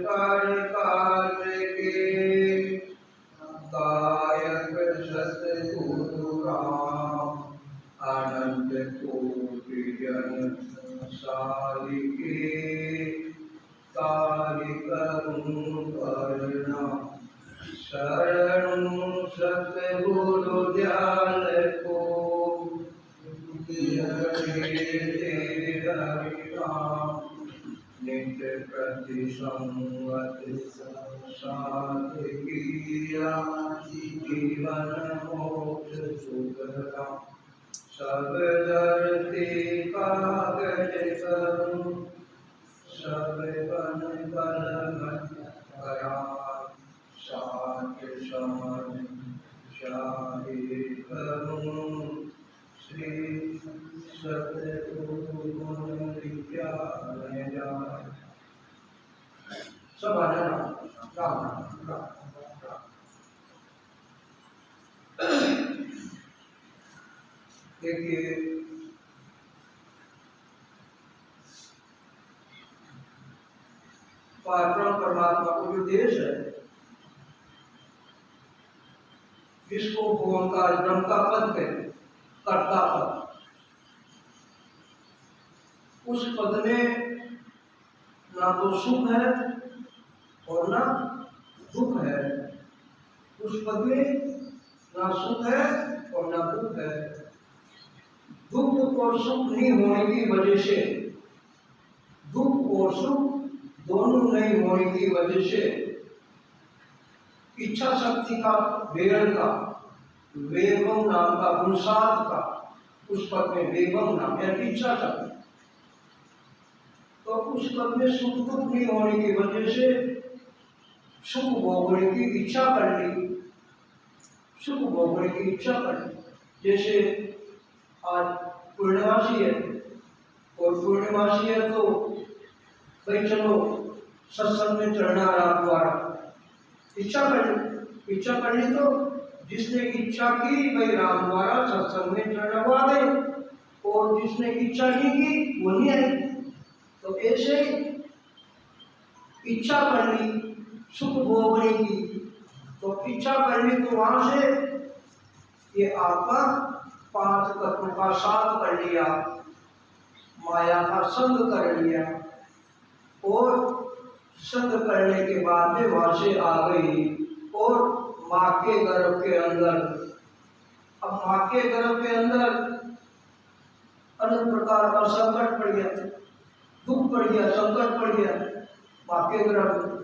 कर काल के गायक सतगुरु राम अनंत कोटि जन सारिके कार्य करूं करना शरणु सतगुरु ध्यान को नित्य प्रति संवत साध किया जीवन मोक्ष सुखदा सब धरती कागज करूं सब बन कलम करा साथ समन शाही करूं श्री सतगुरु गुण विचार जाय। सब आ जाना राम राम राम। देखिए परमात्मा को जो देश है जिसको ओंकार ब्रह्म का पद कहते कर्ता पद, उस पद में ना तो सुख है और ना दुख है। उस पद में ना सुख है और ना दुख है। दुख और सुख नहीं होने की वजह से, दुख और सुख दोनों नहीं होने की वजह से इच्छा शक्ति का वेरण का वेगम नाम का गुणसाध का उस पद में वेगम नाम या इच्छा शक्ति, तो उस पद में सुख दुख नहीं होने की वजह से सुख भोगने की इच्छा कर ली, सुख भोगने की इच्छा कर ली। जैसे आज पूर्णिमासी है और पूर्णिमासी है तो भाई चलो सत्संग में चढ़ना रात द्वारा, इच्छा कर ली, इच्छा कर ली तो जिसने इच्छा की भाई राम द्वारा सत्संग में चढ़वा दे, और जिसने इच्छा नहीं की वो नहीं आई। तो ऐसे इच्छा कर ली सुख भोगने की, तो इच्छा कर ली तो वहां से ये आपका 5 तत्वों का साथ कर लिया, माया का संग कर लिया, और संग करने के बाद में वहां से आ गई और माँ के गर्भ के अंदर। अब माँ के गर्भ के अंदर अनेक प्रकार का संकट पड़ गया, दुख पड़ गया, संकट पड़ गया माँ के गर्भ में।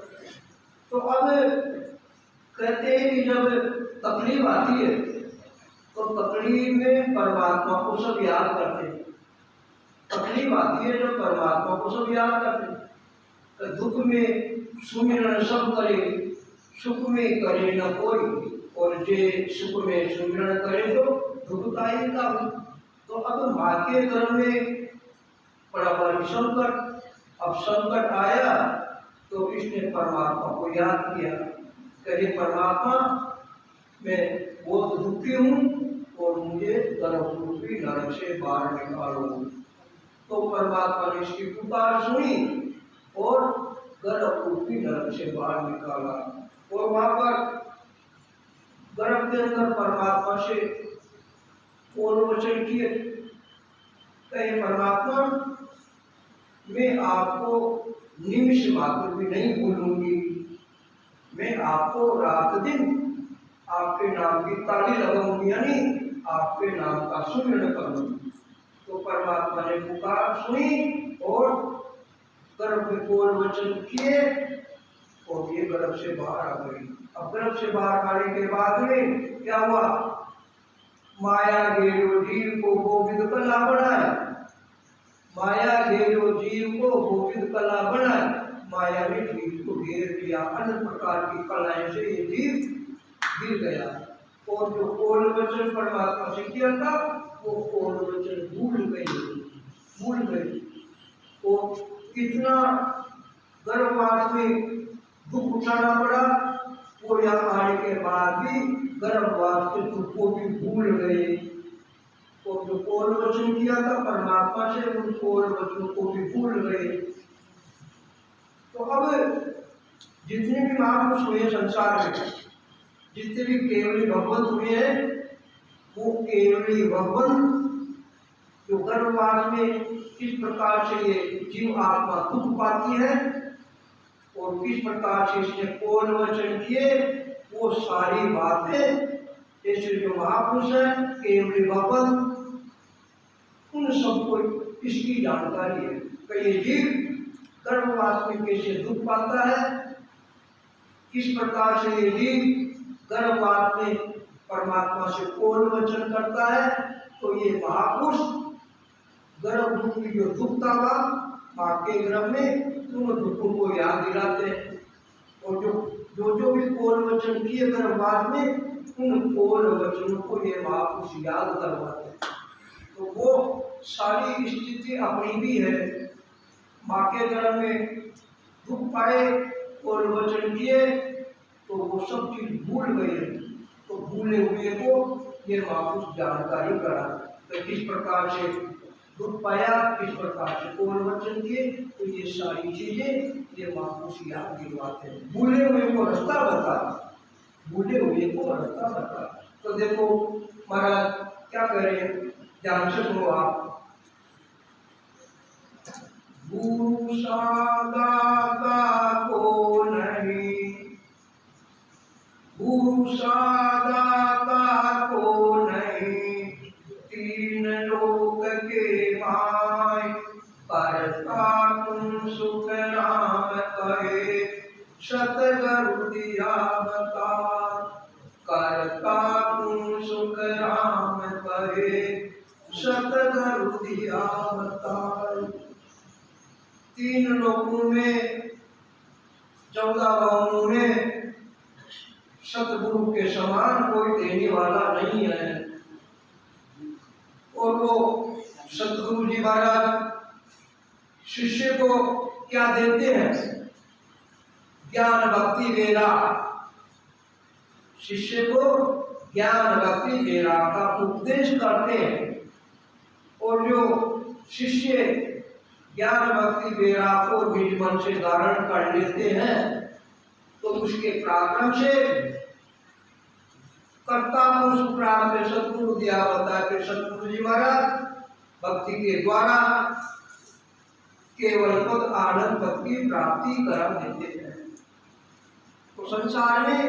तो अब कहते हैं कि जब तकलीफ आती है तो तकलीफ में परमात्मा को सब याद करते हैं। तकलीफ आती है जब परमात्मा को सब याद करते हैं। तो दुख में सुमिरन सब करे, सुख में करे न कोई, और जे सुख में सुमिरन करे तो दुख का ही था। तो अब माँ के गर्भ में बड़ा भारी संकट, अब संकट आया तो इसने परमात्मा को याद किया, कहे परमात्मा मैं बहुत दुखी हूँ और मुझे गर्भ रूपी नरक से बाहर निकालो। तो परमात्मा ने इसकी पुकार सुनी और गर्भ रूपी नरक से बाहर निकाला। और वहां पर गर्भ के अंदर परमात्मा से और वचन किए, कहे परमात्मा मैं आपको निमिष मात्र भी नहीं भूलूंगी, मैं आपको रात दिन आपके नाम की ताली लगाऊंगी, यानी आपके नाम का सुमिरन करूंगी। तो परमात्मा ने पुकार सुनी और गर्भ में और वचन किए और ये गर्भ से बाहर आ गई। अब गर्भ से बाहर आने के बाद में क्या हुआ, माया घेरो जीव को गोविंद कला बनाया, माया घेरो जीव को गोविंद कला बनाया, माया ने जीव को घेर दिया, अन्य प्रकार की कलाएं से ये जीव गिर गया। और जो कोल वचन परमात्मा से किया था वो कोल वचन भूल गई। और कितना गर्भवास में दुख उठाना पड़ा, और यहाँ आने के बाद भी गर्भवास के दुख को भी भूल गए। और जो कोल वचन किया था परमात्मा से, उन कोल वचनों को भी भूल गए। तो अब जितने भी महापुरुष हुए संसार में, जितने भी केवली भगवंत हुए हैं, वो केवली भगवंत जो गर्भवास में किस प्रकार से ये जीव आत्मा दुख पाती है और किस प्रकार से इसने कौन वचन किए, वो सारी बातें ऐसे जो महापुरुष है केवली भगवंत, उन सबको इसकी जानकारी है कि ये जीव गर्भवास में कैसे दुख पाता है, किस प्रकार से ये जीव गर्भवास में परमात्मा से कौन वचन करता है। तो ये महापुरुष गर्भ दुख की जो दुख था माँ के गर्भ में, उन दुखों को याद दिलाते हैं और जो भी कौन वचन किए गर्भवास में, उन कौन वचनों को ये महापुरुष याद करवाते हैं। तो वो सारी स्थिति अपनी भी है, माँ के गर्भ में दुख पाए और वचन किए तो वो सब चीज भूल गए, तो भूले हुए को ये महापुरुष जानकारी करा तो किस प्रकार से दुख पाया, किस प्रकार से कौन वचन किए, तो ये सारी चीजें ये महापुरुष याद दिलवाते हैं। भूले हुए को रास्ता बता, भूले हुए को रास्ता बता। तो देखो महाराज क्या करें, ध्यान से सुनो आप। गुरु सादाता को नहीं, गुरु सादाता को नहीं, तीन लोक के माय, करता तुम सुख राम कहे, सतगुरु दिया बता, करता तुम सुख राम कहे, सतगुरु दिया बता। तीन लोकों में 14 भवनों में सतगुरु के समान कोई देने वाला नहीं है। और वो सतगुरु जी महाराज शिष्य को क्या देते हैं, ज्ञान भक्ति वेरा, शिष्य को ज्ञान भक्ति वेरा का उपदेश करते हैं। और जो शिष्य ज्ञान भक्ति वेरा को निज मन से धारण कर लेते हैं तो उसके प्राक्रम से कर्ता को सुप्राप्त सतगुरु दिया बता के सतगुरु जी महाराज भक्ति के द्वारा केवल पद आनंद पद की प्राप्ति करा देते हैं। तो संसार में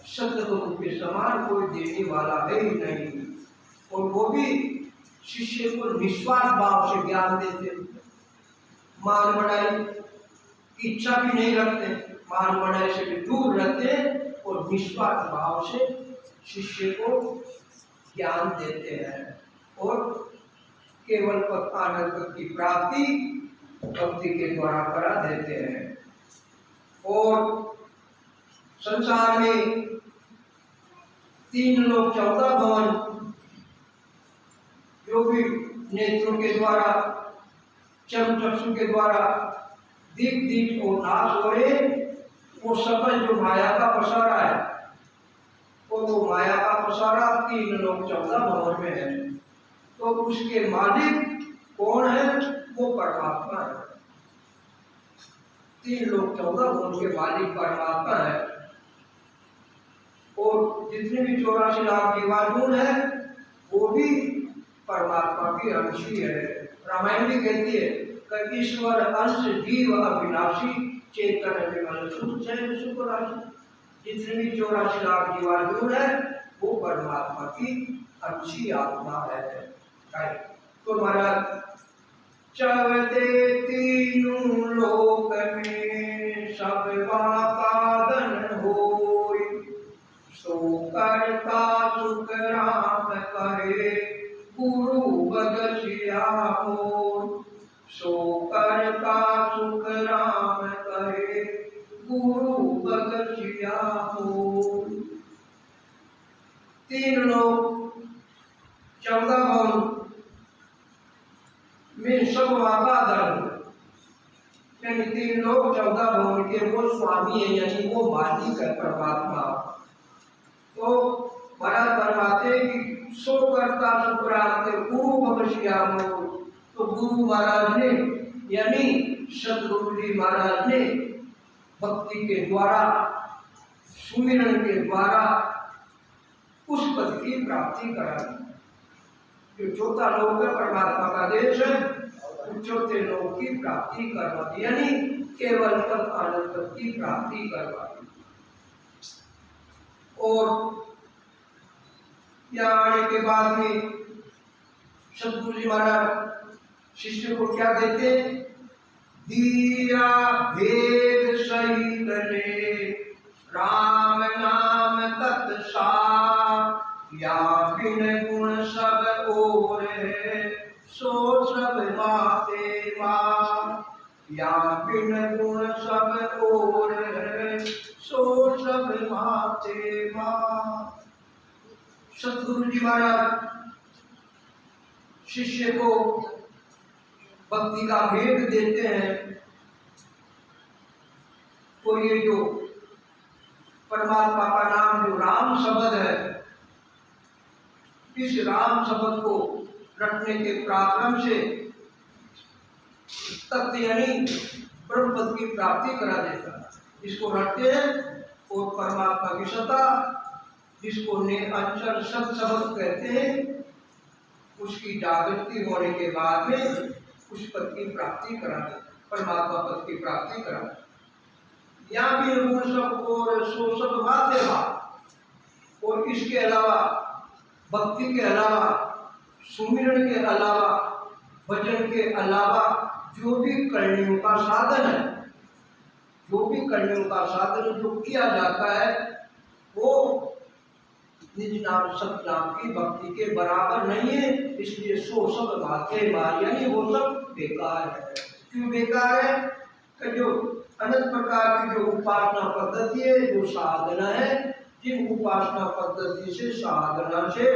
सतगुरु के समान कोई देने वाला है ही नहीं। और वो भी शिष्य को निस्वार्थ भाव से ज्ञान देते, मान बढ़ाई की इच्छा भी नहीं रखते, मान बढ़ाई से भी दूर रहते और निस्वार्थ भाव से शिष्य को ज्ञान देते हैं और केवल पद आनंद की प्राप्ति भक्ति के द्वारा करा देते हैं। और संसार में 3 लोक 14 भवन जो भी नेत्रों के द्वारा चक्षु के द्वारा दीप और नाश हो रहे, वो सकल जो माया का पसारा है, और वो माया का पसारा 3 लोक 14 भवन में है। तो उसके मालिक कौन है, वो परमात्मा है। 3 लोक 14 भवन के मालिक परमात्मा है। और जितने भी 84 लाख जीवाणु है वो भी परमात्मा की अंश ही है। रामायण भी कहती है कि ईश्वर अंश जीव अविनाशी, चेतन विमल सुख चैन सुख राशि। जितने भी 84 लाख जीवाणु है वो परमात्मा की अंशी आत्मा है। तो महाराज चलते तीनों लोक में सब बाकादन होय, सो करता सुख राम करे गुरु बगसिया हो, सो करता सुख राम करे गुरु बगसिया हो। 3 लोक 14 भवन में सब वाताधर्म, यानी 3 लोक 14 भवन के वो स्वामी है, यानी वो मालिक है परमात्मा। तो महाराज फरमाते कि सो करता सुप्राप्त गुरु बगसिया हो। तो गुरु महाराज ने यानी सतगुरु जी महाराज ने भक्ति के द्वारा, सुमिरन के द्वारा उस पद की प्राप्ति करा दी। जो चौथा लोक है परमात्मा का देश है, उस चौथे लोक की प्राप्ति करवा दी, यानी केवल पद आनंद पद की प्राप्ति करवा दी। और यहाँ आने के बाद में सतगुरु जी महाराज शिष्य को क्या देते? दिया भेद सही करे राम नाम तत्सार, या बिन गुण सब और है सो सब माते मार, या बिन गुण सब और है सो सब माते मार। सतगुरु जी महाराज शिष्य को भक्ति का भेद देते हैं। और ये जो परमात्मा का नाम जो राम शब्द है, इस राम शब्द को रटने के प्राक्रम से तत्व यानी ब्रह्म पद की प्राप्ति करा देता है। इसको रटते हैं और परमात्मा की सत्ता, जिसको ने अक्षर सत शब्द कहते हैं, उसकी जागृति होने के बाद में उस पद की प्राप्ति करा दे, परमात्मा पद की प्राप्ति करा दे। यहाँ भी गुण सब और सो सब माते मार। और इसके अलावा भक्ति के अलावा, सुमिरन के अलावा, भजन के अलावा जो भी करणियों का साधन है, जो भी करणियों का साधन जो किया जाता है, वो निज नाम सतनाम की भक्ति के बराबर नहीं है। इसलिए सो सब बातें मार, यानी वो सब बेकार है। क्यों बेकार है? कि जो अनंत प्रकार की जो उपासना पद्धति है, जो साधना है, जिन उपासना पद्धति से, साधना से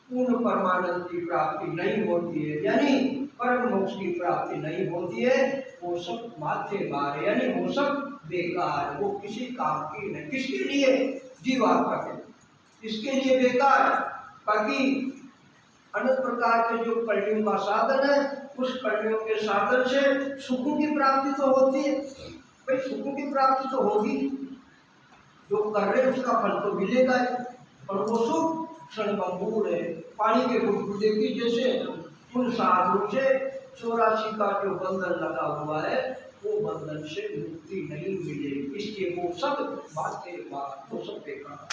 पूर्ण परमानंद की प्राप्ति नहीं होती है, यानी परम मोक्ष की प्राप्ति नहीं होती है, वो सब माथे मारे, यानी वो सब बेकार, वो किसी काम की नहीं। किसके लिए? जीवात्मा के लिए, इसके लिए बेकार। बाकी अनंत प्रकार के जो करणियों का साधन है, उस करणियों के साधन से सुखों की प्राप्ति तो होती है। भाई सुखों की प्राप्ति तो होगी, जो कर रहे उसका फल तो मिलेगा, और वो सुख क्षणभंगुर है। पानी के बुलबुले की जैसे उन साधु से 84 का जो बंधन लगा हुआ है, वो बंधन से मुक्ति नहीं मिलेगी। इसलिए वो सब बातें बात, वो सब बेकार।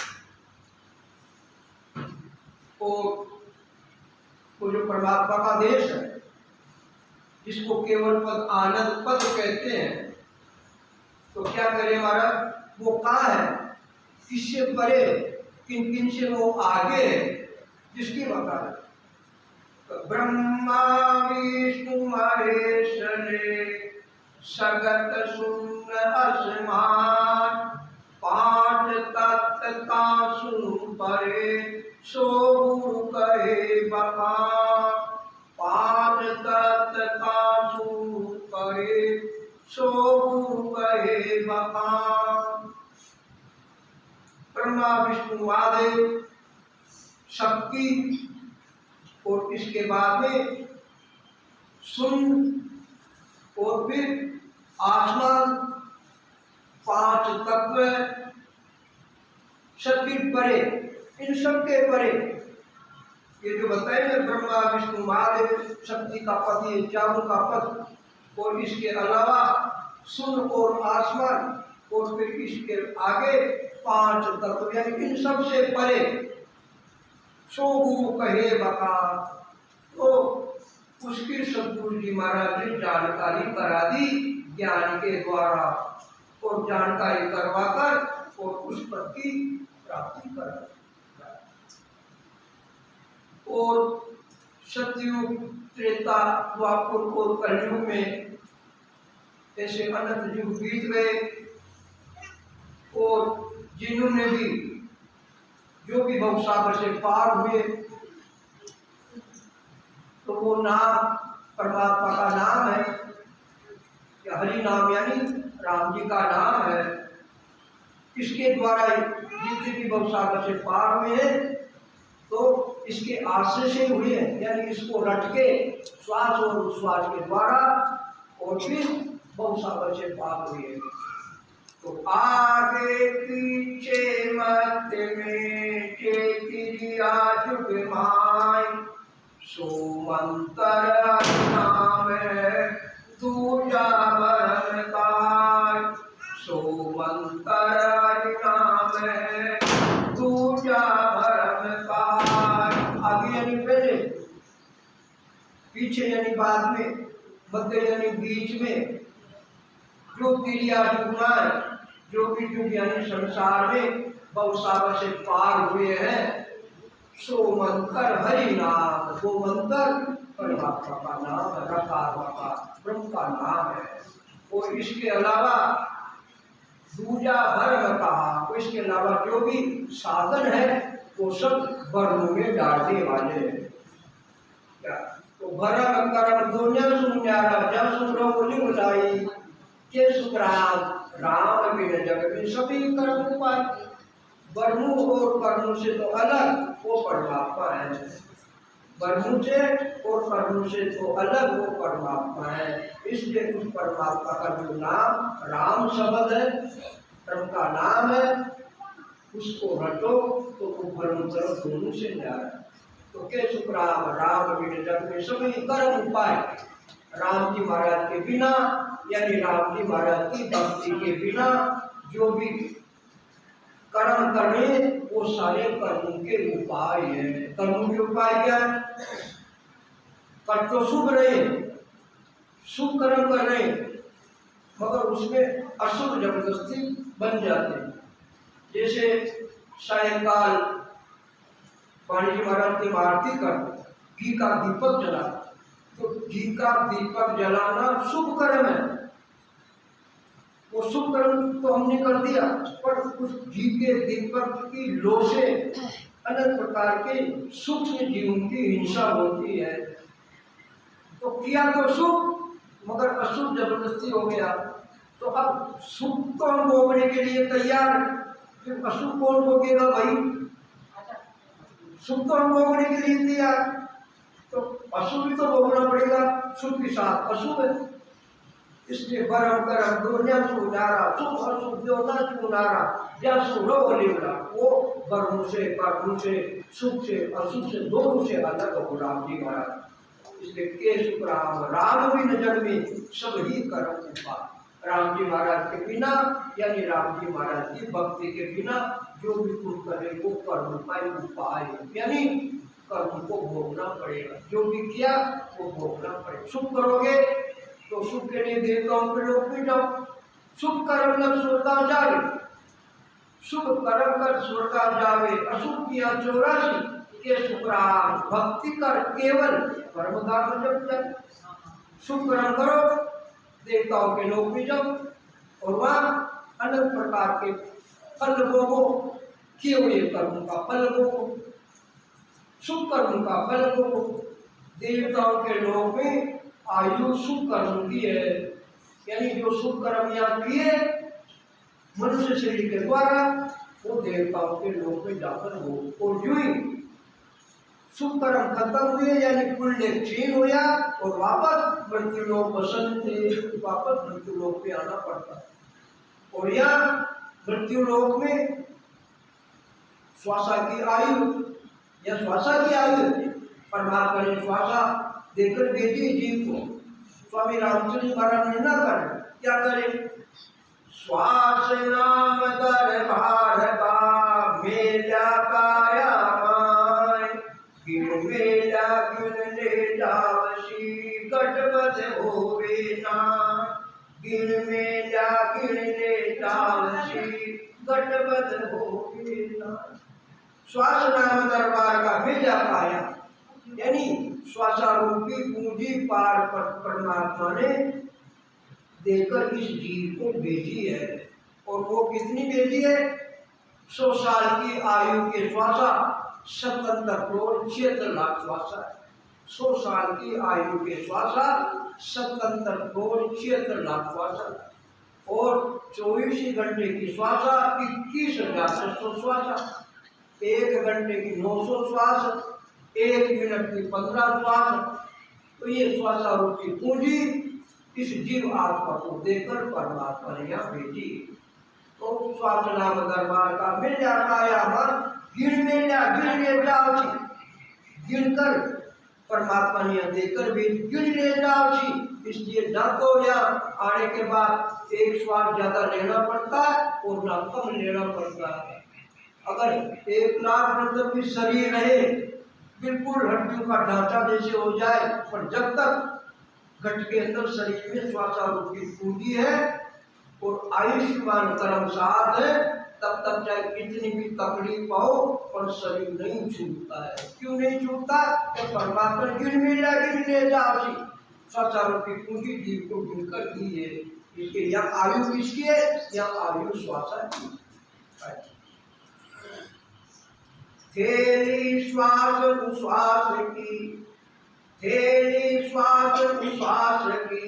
और वो जो परमात्मा का देश है, जिसको केवल पद आनंद पद कहते हैं, तो क्या करें महाराज? वो कहाँ है? किससे परे, किन किन से वो आगे है, जिसकी बता है। तो ब्रह्मा विष्णु महेश ने सगत शून्य असमान, पांच तत्व का सुन परे सो गुरु कहे बखान, पांच तत्व का सुन परे सो गुरु कहे बखान। ब्रह्मा विष्णु महादेव शक्ति, और इसके बाद में सुन, और फिर आसमान, पांच तत्व, सबके परे, इन सबके परे ये जो बताए ब्रह्मा विष्णु महादेव शक्ति का पद, ये चारों का पद, और इसके अलावा सुन और आसमान, और फिर इसके आगे पांच तत्व, यानी इन सब से परे सो गुरु कहे बका। तो उसकी सतगुरु जी महाराज ने जानकारी करा दी ज्ञान के द्वारा, और जानकारी करवाकर और उस पद की प्राप्ति करा। और सतयुग, त्रेता, द्वापर और कलयुग में ऐसे अनंत युग बीत गए, और जिन्होंने भी जो भी भवसागर से पार हुए, तो वो नाम परमात्मा का नाम है, या हरि नाम यानी राम जी का नाम है। इसके द्वारा जितने भी भवसागर से पार हुए हैं, तो इसके आश्रय से हुए हैं, यानी इसको रट के श्वास और उच्छ्वास के द्वारा, और फिर भवसागर से पार हुए हैं। तो आगे पीछे मध्य में चेतिरिया जुग माय, सो मंतर नाम दूजा भरम काय, सो मंतर नाम दूजा भरम काय। आगे यानी पहले, पीछे यानी बाद में, मध्य यानी बीच में, जो तिरिया जुगमाय, जो भी जुग यानी संसार में बहुसागर से पार हुए हैं, सो मंत्र हरि नाम, वो मंत्र परमात्मा का नाम है, रकार का ब्रह्म का नाम है। और इसके अलावा दूजा भर्म कहा, तो इसके अलावा जो भी साधन है वो सब वर्णों में डालने वाले हैं। क्या तो भरम करम दुनिया सुन्यारा जब सुनो बोली बुलाई के सुखराम राम बिन जग में सभी कर्म उपाय। वर्णों और कर्मों से तो अलग वो परमात्मा है, वर्णों से और कर्मों से तो अलग वो परमात्मा है। इसलिए उस परमात्मा का जो नाम राम शब्द है, कर्म का नाम है, उसको हटो तो वो भ्रम तरफ दोनों से जा रहा है। तो के सुखराम राम बिन जग में सभी कर्म उपाय, राम जी महाराज के बिना यानी राम जी महाराज की भक्ति के बिना जो भी कर्म करने वो सारे कर्मों के उपाय है। कर्मों के उपाय क्या है? कर तो शुभ रहे, शुभ कर्म कर रहे, मगर उसमें अशुभ जबरदस्ती बन जाते हैं। जैसे सायंकाल पानी जी महाराज की आरती कर, घी का दीपक जला, तो घी का दीपक जलाना शुभ कर्म है, वो शुभ कर्म तो हमने कर दिया, पर उस घी के दीपक की लो से अनेक प्रकार के सूक्ष्म जीवों की हिंसा होती है। तो किया तो शुभ मगर अशुभ जबरदस्ती हो गया, तो अब शुभ तो हम भोगने के लिए तैयार, फिर अशुभ कौन भोगेगा भाई? शुभ तो हम भोगने के लिए तैयार, तो अशुभ भी तो भोगना पड़ेगा, शुभ के साथ अशुभ है। इसलिए परम करम दुनिया सुनारा, शुभ अशुभ जो न चुनारा, या सुनो बोलेगा वो कर्म से कर्म से शुभ से अशुभ से दोनों से अलग हो राम जी महाराज। इसलिए के शुभ राम राम बिन जग में सब ही कर्म उपाय, राम जी महाराज के बिना यानी राम जी महाराज की भक्ति के बिना जो भी तुम करे वो कर्म का उपाय, यानी कर्म को भोगना पड़ेगा, जो भी किया वो भोगना पड़ेगा। शुभ करोगे तो शुभ के लिए देवताओं के लोग भी जाओ, शुभ कर्म कर स्वर्ग जावे, शुभ कर्म कर स्वर्ग जावे, अशुभ किया 84 के शुक्राम भक्ति कर केवल कर्मधाम जब जाए। शुभ कर्म करो, देवताओं के लोग भी जाओ और वहाँ अनेक प्रकार के फल भोगो, किए हुए कर्म का फल भोगो, शुभ कर्म का फल भोगो। देवताओं के लोग में आयु शुभ कर्म की है, यानी जो शुभ कर्म यहाँ किए मनुष्य शरीर के द्वारा वो देवताओं के लोक में जाकर हो, और यूं ही शुभ कर्म खत्म हुए यानी पुण्य क्षीण हुआ और वापस मृत्यु लोक बसंत थे, वापस मृत्यु लोक पे आना पड़ता। और यहाँ मृत्यु लोक में श्वासा की आयु या श्वासा की आयु परमात्मा ने श्वासा देकर भेजी जीव को। स्वामी रामचंद्र महाराज ने ना कर क्या करे, श्वास नाम दरबार का मेला काया माय, गिन मेला गिन ले जावसी गटबद होवे ना, गिन मेला गिन ले जावसी गटबद होवे ना। श्वास नाम दरबार का मेला पाया, यानी श्वासारूपी पूंजी पार पर परमात्मा ने देकर इस जीव को भेजी है। और वो कितनी भेजी है? 100 साल की आयु के श्वासा 77 करोड़ 76 लाख श्वासा है। 100 साल की आयु के श्वासा 77 करोड़ 76 लाख श्वासा, और 24 घंटे की श्वासा 21,600 श्वासा, 1 घंटे की 900 श्वास, 1 मिनट की 15 श्वास। तो ये श्वासारूपी पूंजी इस जीव आत्मा को देकर परमात्मा ने यहाँ भेजी। श्वास नाम दरबार का मिल जाता है। मन गिन में गिन ले जाओ छी, गिन कर परमात्मा ने देकर भी गिन ले जाओ छी। इसलिए न तो यहाँ आने के बाद एक श्वास ज्यादा लेना पड़ता है और न कम लेना पड़ता है। अगर 1,00,000 भी शरीर रहे, बिल्कुल हड्डियों का ढांचा जैसे हो जाए, पर जब तक घट के अंदर शरीर में श्वासारूपी पूंजी है और आयुष्मान कर्म साथ है, तब तक चाहे कितनी भी तकलीफ हो पर शरीर नहीं छूटता है। क्यों नहीं छूटता? तो परमात्मा गिन मिला गिन ले जाओ जी, श्वासारूपी पूंजी जीव को गिनकर दी है। इसके यहाँ आयु किसकी है? यहाँ आयु श्वासा की। थेली श्वास उश्वास की, थेली श्वास उश्वास की,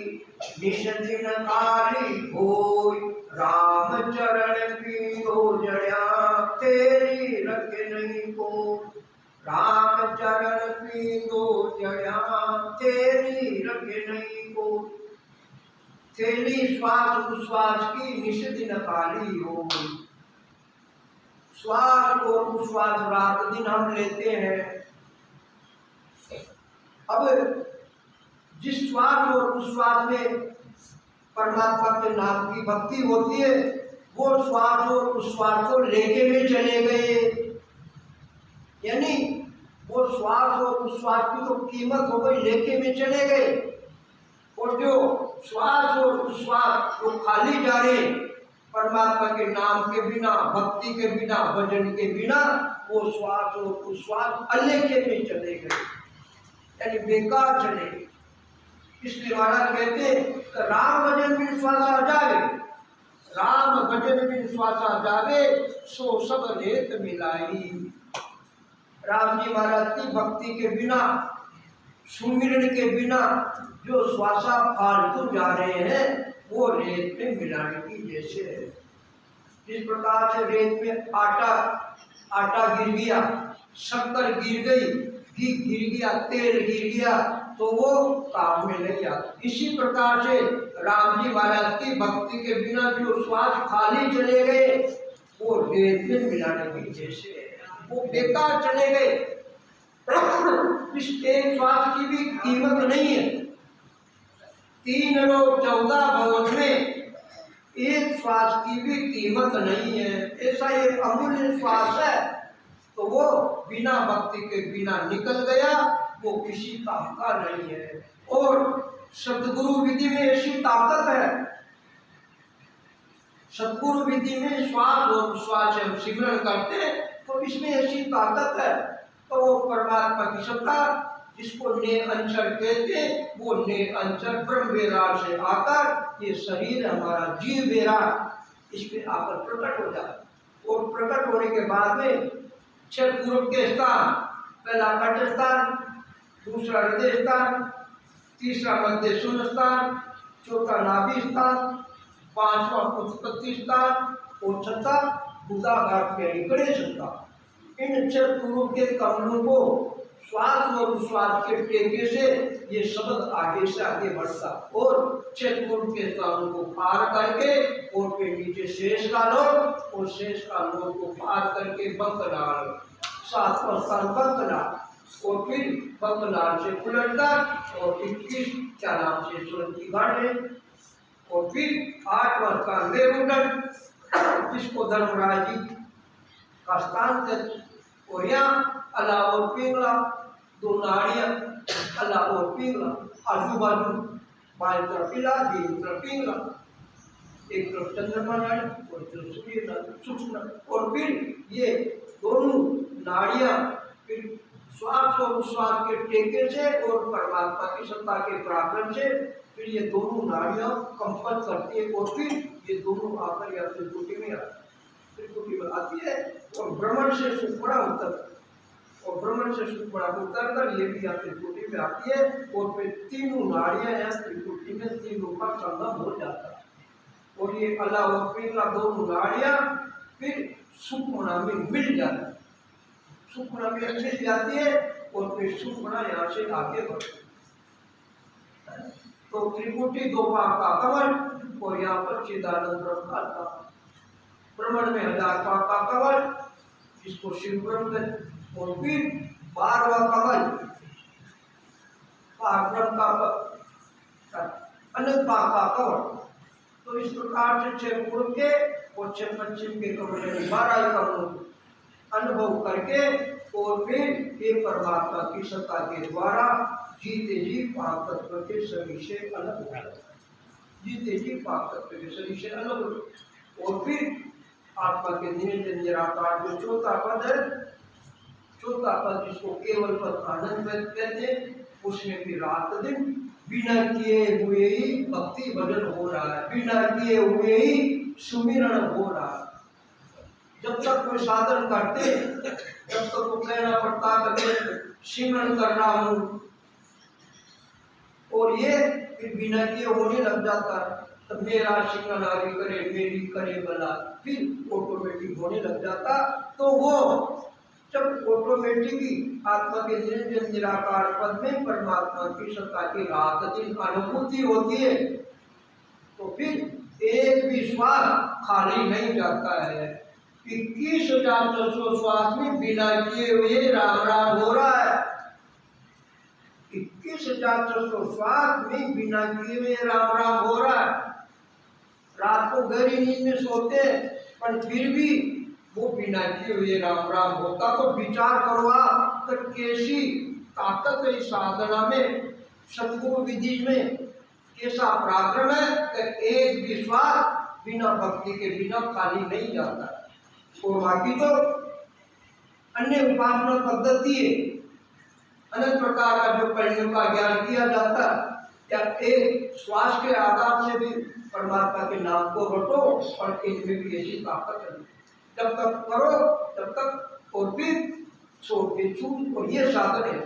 निश दिन काली होय राम चरण की हो जड़िया। तेरी रख नहीं को राम चरण की दो जड़िया, तेरी रख नहीं को। थेली श्वास उश्वास की, निश दिन काली हो। श्वास और उश्वास रात दिन हम लेते हैं। अब जिस श्वास और उश्वास में परमात्मा के नाम की भक्ति होती है, वो श्वास और उश्वास को लेके में चले गए, यानी वो श्वास और उश्वास की तो कीमत हो गई, लेके में चले गए। और जो श्वास और उश्वास वो खाली जा रहे परमात्मा के नाम के बिना, भक्ति के बिना, भजन के बिना, वो श्वास और उश्वास अलेखे में चले गए, यानी बेकार चले गए। इसलिए महाराज कहते हैं राम भजन बिन श्वासा जावे, राम भजन बिन श्वासा जावे, सो सब रेत मिलाई। राम जी महाराज की भक्ति के बिना, सुमिरन के बिना जो श्वासा फालतू जा रहे हैं, वो रेत में मिलाने की जैसे है। जिस प्रकार से रेत में आटा गिर गया, शक्कर गिर गई, घी गिर गया, तेल गिर गया, तो वो काम में नहीं आता। इसी प्रकार से राम जी महाराज की भक्ति के बिना जो श्वास खाली चले गए, वो रेत में मिलाने की जैसे है, वो बेकार चले गए। इस एक श्वास की भी कीमत नहीं है। 3 रोज 14 भवन में एक श्वास की भी कीमत नहीं है। ऐसा ये अमूल्य श्वास है, तो वो बिना भक्ति के बिना निकल गया, वो किसी काम का नहीं है। और सतगुरु विधि में ऐसी ताकत है, सतगुरु विधि में श्वास और श्वास हम सिमरन करते हैं, तो इसमें ऐसी ताकत है। तो वो परमात्मा की सत्ता, जिसको ने अंचर कहते, वो ने अंचर ब्रह्म विराट से आकर ये शरीर हमारा जीव विराट इसमें आकर प्रकट हो जाए। और प्रकट होने के बाद में 6 पूर्व के स्थान, पहला कंठ स्थान, दूसरा हृदय स्थान, तीसरा मध्य शून्य स्थान, चौथा नाभि स्थान, 5वां उत्पत्ति स्थान और 6था भुजाघाट के गणेश स्थान। इन 6 पूर्व के कमलों को श्वास और उश्वास के टेके से ये शब्द आगे से आगे बढ़ता और 6 पूर्व के स्थानों को पार करके और फिर नीचे शेष का लोक और शेष का लोक को पार करके बंकनाल, 7वां स्थान बंकनाल और फिर बंकनाल से उलटकर और 21 क्या नाम से सोलंकी घाट है और फिर 8वां स्थान मेरुदंड, जिसको धर्मराज जी का स्थान थे। और यहाँ अल्लाह और पिंगला, 2 नाड़ियाँ, अल्लाह और पिंगला, आजू बाजू, बाएं तरफ पिला, दाईं तरफ पिंगला, एक तरफ चंद्रमा नाड़ी और तरफ सूर्य नाड़ी सूक्ष्म। और फिर ये दोनों नाड़ियाँ फिर श्वास और उश्वास के टेके से और परमात्मा की सत्ता के पराक्रम से फिर ये दोनों नाड़ियाँ कंपन करती है और फिर ये दोनों आकर या त्रिकुटी में त्रिकुटी में आती है और भ्रमण से सुखड़ा उतर और भ्रमण से सुखड़ा उतर कर ये भी यहाँ त्रिकुटी में आती है और फिर तीनों नाड़ियाँ यहाँ त्रिकुटी में तीनों का संगम हो जाता है। और ये अल्लाह और पिंगला दोनों नाड़ियाँ फिर सुखमणा में मिल जाती है, सुखमणा में मिल जाती है और फिर सुखमणा यहाँ से आगे बढ़ती है। तो त्रिकुटी 2 पाक का कमल और यहाँ पर चिदानंद ब्रह्म का। ब्रह्मण में 1000 पाक का कमल, जिसको शिव ब्रह्म कहते, और फिर 12वां कमल पाक ब्रह्म का अनंत पाक का कमल। तो इस प्रकार से 6 पूर्व के और 6 पश्चिम के कमल 12 कमलों अनुभव करके और फिर ये परमात्मा की सत्ता के द्वारा जीते जी पाक तत्व के शरीर से अलग हो जाता है, जीते जी पाक तत्व के शरीर से अलग हो जाता। और फिर आत्मा के निरंजन निराकार जो चौथा पद है, चौथा पद जिसको केवल पद आनंद कहते हैं, उसमें भी रात दिन बिना किए हुए ही भक्ति भजन हो रहा है, बिना किए हुए ही सुमिरन हो रहा है। जब तक कोई साधन करते, जब तक वो कहना पड़ता है सिमरन कर रहा हूँ, और ये फिर बिना किए होने लग जाता है, तब मेरा सिमरन आगे करे, मेरी करे भला, फिर ऑटोमेटिक होने लग जाता। तो वो जब ऑटोमेटिकली आत्मा के निरंजन निराकार पद में परमात्मा की सत्ता की रात दिन अनुभूति होती है, तो फिर एक भी श्वास खाली नहीं जाता है। 21,400 श्वास में बिना किए हुए राम राम हो रहा है। 21,400 श्वास में बिना किए हुए राम राम हो रहा है। रात को गहरी नींद में सोते, पर फिर भी वो बिना किए हुए राम राम होता। तो विचार करो आप, तो कैसी ताकत है साधना में, सतगुरु विधि में, कैसा पराक्रम है कि एक विश्वास बिना भक्ति के बिना खाली नहीं जाता। और बाकी तो अन्य उपासना पद्धति है, अनेक प्रकार का जो परिणयों का ज्ञान किया जाता है, या एक श्वास के आधार से भी परमात्मा के नाम को रटो, और इनमें भी ऐसी ताकत है। जब तक करो तब तक, और फिर छोड़ के छूट, और ये साधन है,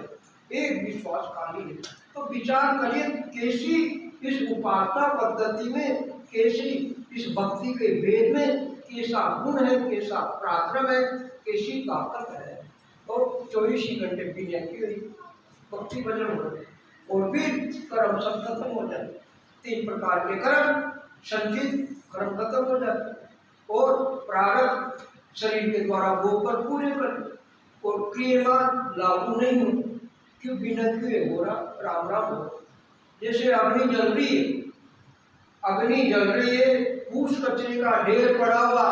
एक विश्वास खाली है। तो विचार करिए कैसी इस उपासना पद्धति में, कैसी इस भक्ति के वेद में कैसा गुण है, कैसा पराक्रम है, कैसी ताकत है। और 24 ही घंटे पीने की भक्ति भजन हो रहे, और फिर कर्म सब खत्म हो जाए। 3 प्रकार के कर्म, संचित कर्म खत्म हो जाते, और प्रारब्ध शरीर के द्वारा भोग पूरे कर, और क्रियामान लागू नहीं हो, क्यों बिना किए हो रहा राम राम हो। जैसे अग्नि जल रही है, अग्नि जल रही है, फूस कचरे का ढेर पड़ा हुआ,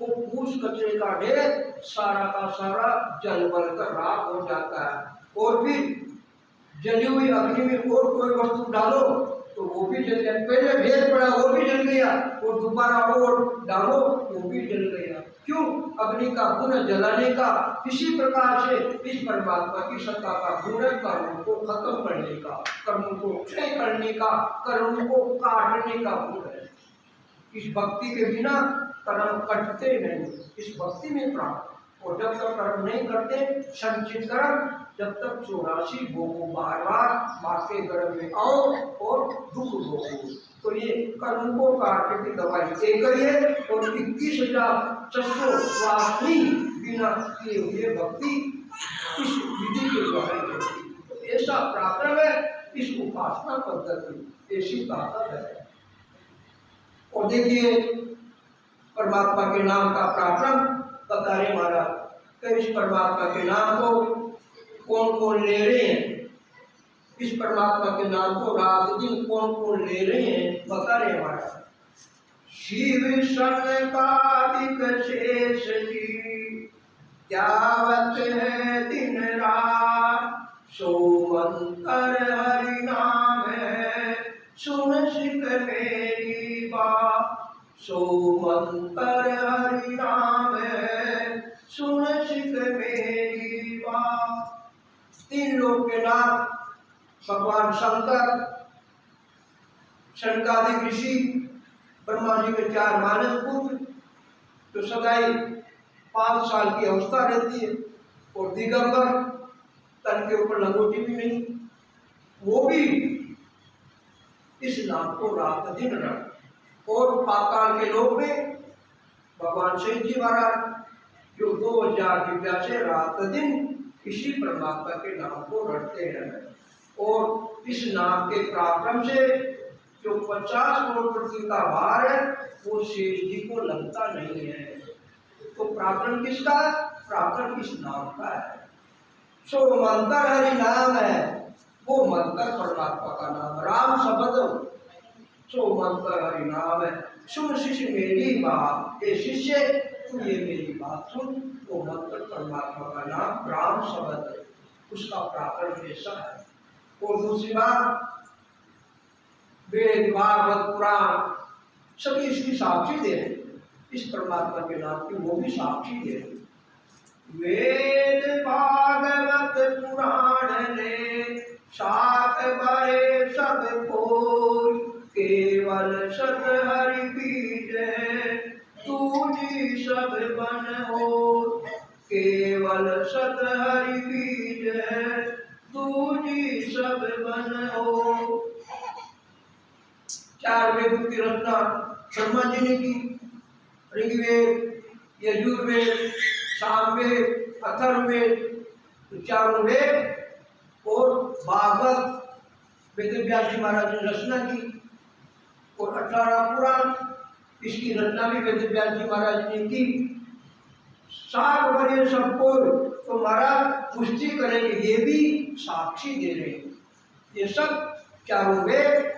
वो फूस कचरे का ढेर सारा का सारा जल बलकर राख हो जाता है। और फिर जली हुई अग्नि में और कोई वस्तु डालो तो वो भी जल जाए। पहले ढेर पड़ा वो भी जल गया, और दोबारा और डालो वो भी जल गया। क्यों? अग्नि का गुण जलाने का। इसी प्रकार से इस परमात्मा की सत्ता का गुण कर्म को खत्म करने का, कर्म को क्षय करने का, कर्म को काटने का गुण है। इस भक्ति के बिना कर्म कटते नहीं, इस भक्ति में प्राप्त। और जब तक कर्म नहीं करते संचित कर्म, जब तक 84 भोगो बार बार माँ के गर्भ में आओ और दुख भोगो। तो ये कर्म को काटने की दवाई एक है, और 21,400 श्वास बिना किए हुए भक्ति इस विधि के द्वारा। तो ऐसा पराक्रम है इस उपासना पद्धति, ऐसी ताकत है। और देखिए परमात्मा के नाम का पराक्रम बता रहे महाराज, तो इस परमात्मा के नाम को कौन कौन ले रहे हैं, इस परमात्मा के नाम को रात दिन कौन कौन ले रहे हैं बता रहे महाराज। शिव सनकादिक शेष जी त्यावत है दिन रात, सोमंतर हरि नाम है सुन सिख मेरी बात, सोमंतर हरि नाम है सुन सिख मेरी बात। 3 लोग के नाम भगवान शंकर, शनकादिक ऋषि, ब्रह्मा जी के 4 मानस पुत्र, तो सदाई 5 साल की अवस्था रहती है, और दिगंबर, तन के ऊपर लंगोटी भी नहीं, वो भी इस नाम को रात दिन रट। और पाताल के लोक में भगवान शिव जी महाराज जो 2000 दिव्या से रात दिन इसी परमात्मा के नाम को रटते हैं। और इस नाम के पराक्रम से जो 50 करोड़ पृथ्वी का भार है वो शेष जी को लगता नहीं है। तो प्राकरण किसका? प्राकरण किस नाम का है? सो मंत्र हरि नाम है, वो मंत्र परमात्मा का नाम राम शब्द। सो मंत्र हरि नाम है। सुन शिष्य मेरी बात, ये शिष्य तू ये मेरी बात सुन। वो मंत्र परमात्मा का नाम राम शब्द, उसका प्राकरण ऐसा है। और दूसरी बात, वेद भागवत पुराण सभी इसकी साक्षी दे रहे, इस परमात्मा के नाम की वो भी साक्षी दे रहे। वेद भागवत पुराण ने सात बड़े सब कोई, केवल सत हरि बीज तूजी सब बन हो। केवल सत हरि बीज तूजी सब बन हो। चार वेदों की रचना ब्रह्मा जी ने की। ऋग्वेद, यजुर्वेद, सामवेद, अथर्ववेद, तो चारों वेद और भागवत वेद व्यास जी महाराज ने रचना की। और 18 पुराण, इसकी रचना भी वेद व्यास जी महाराज ने की। 7 बड़े सबको तो महाराज पुष्टि करेंगे, ये भी साक्षी दे रहे हैं। ये सब चारों वेद,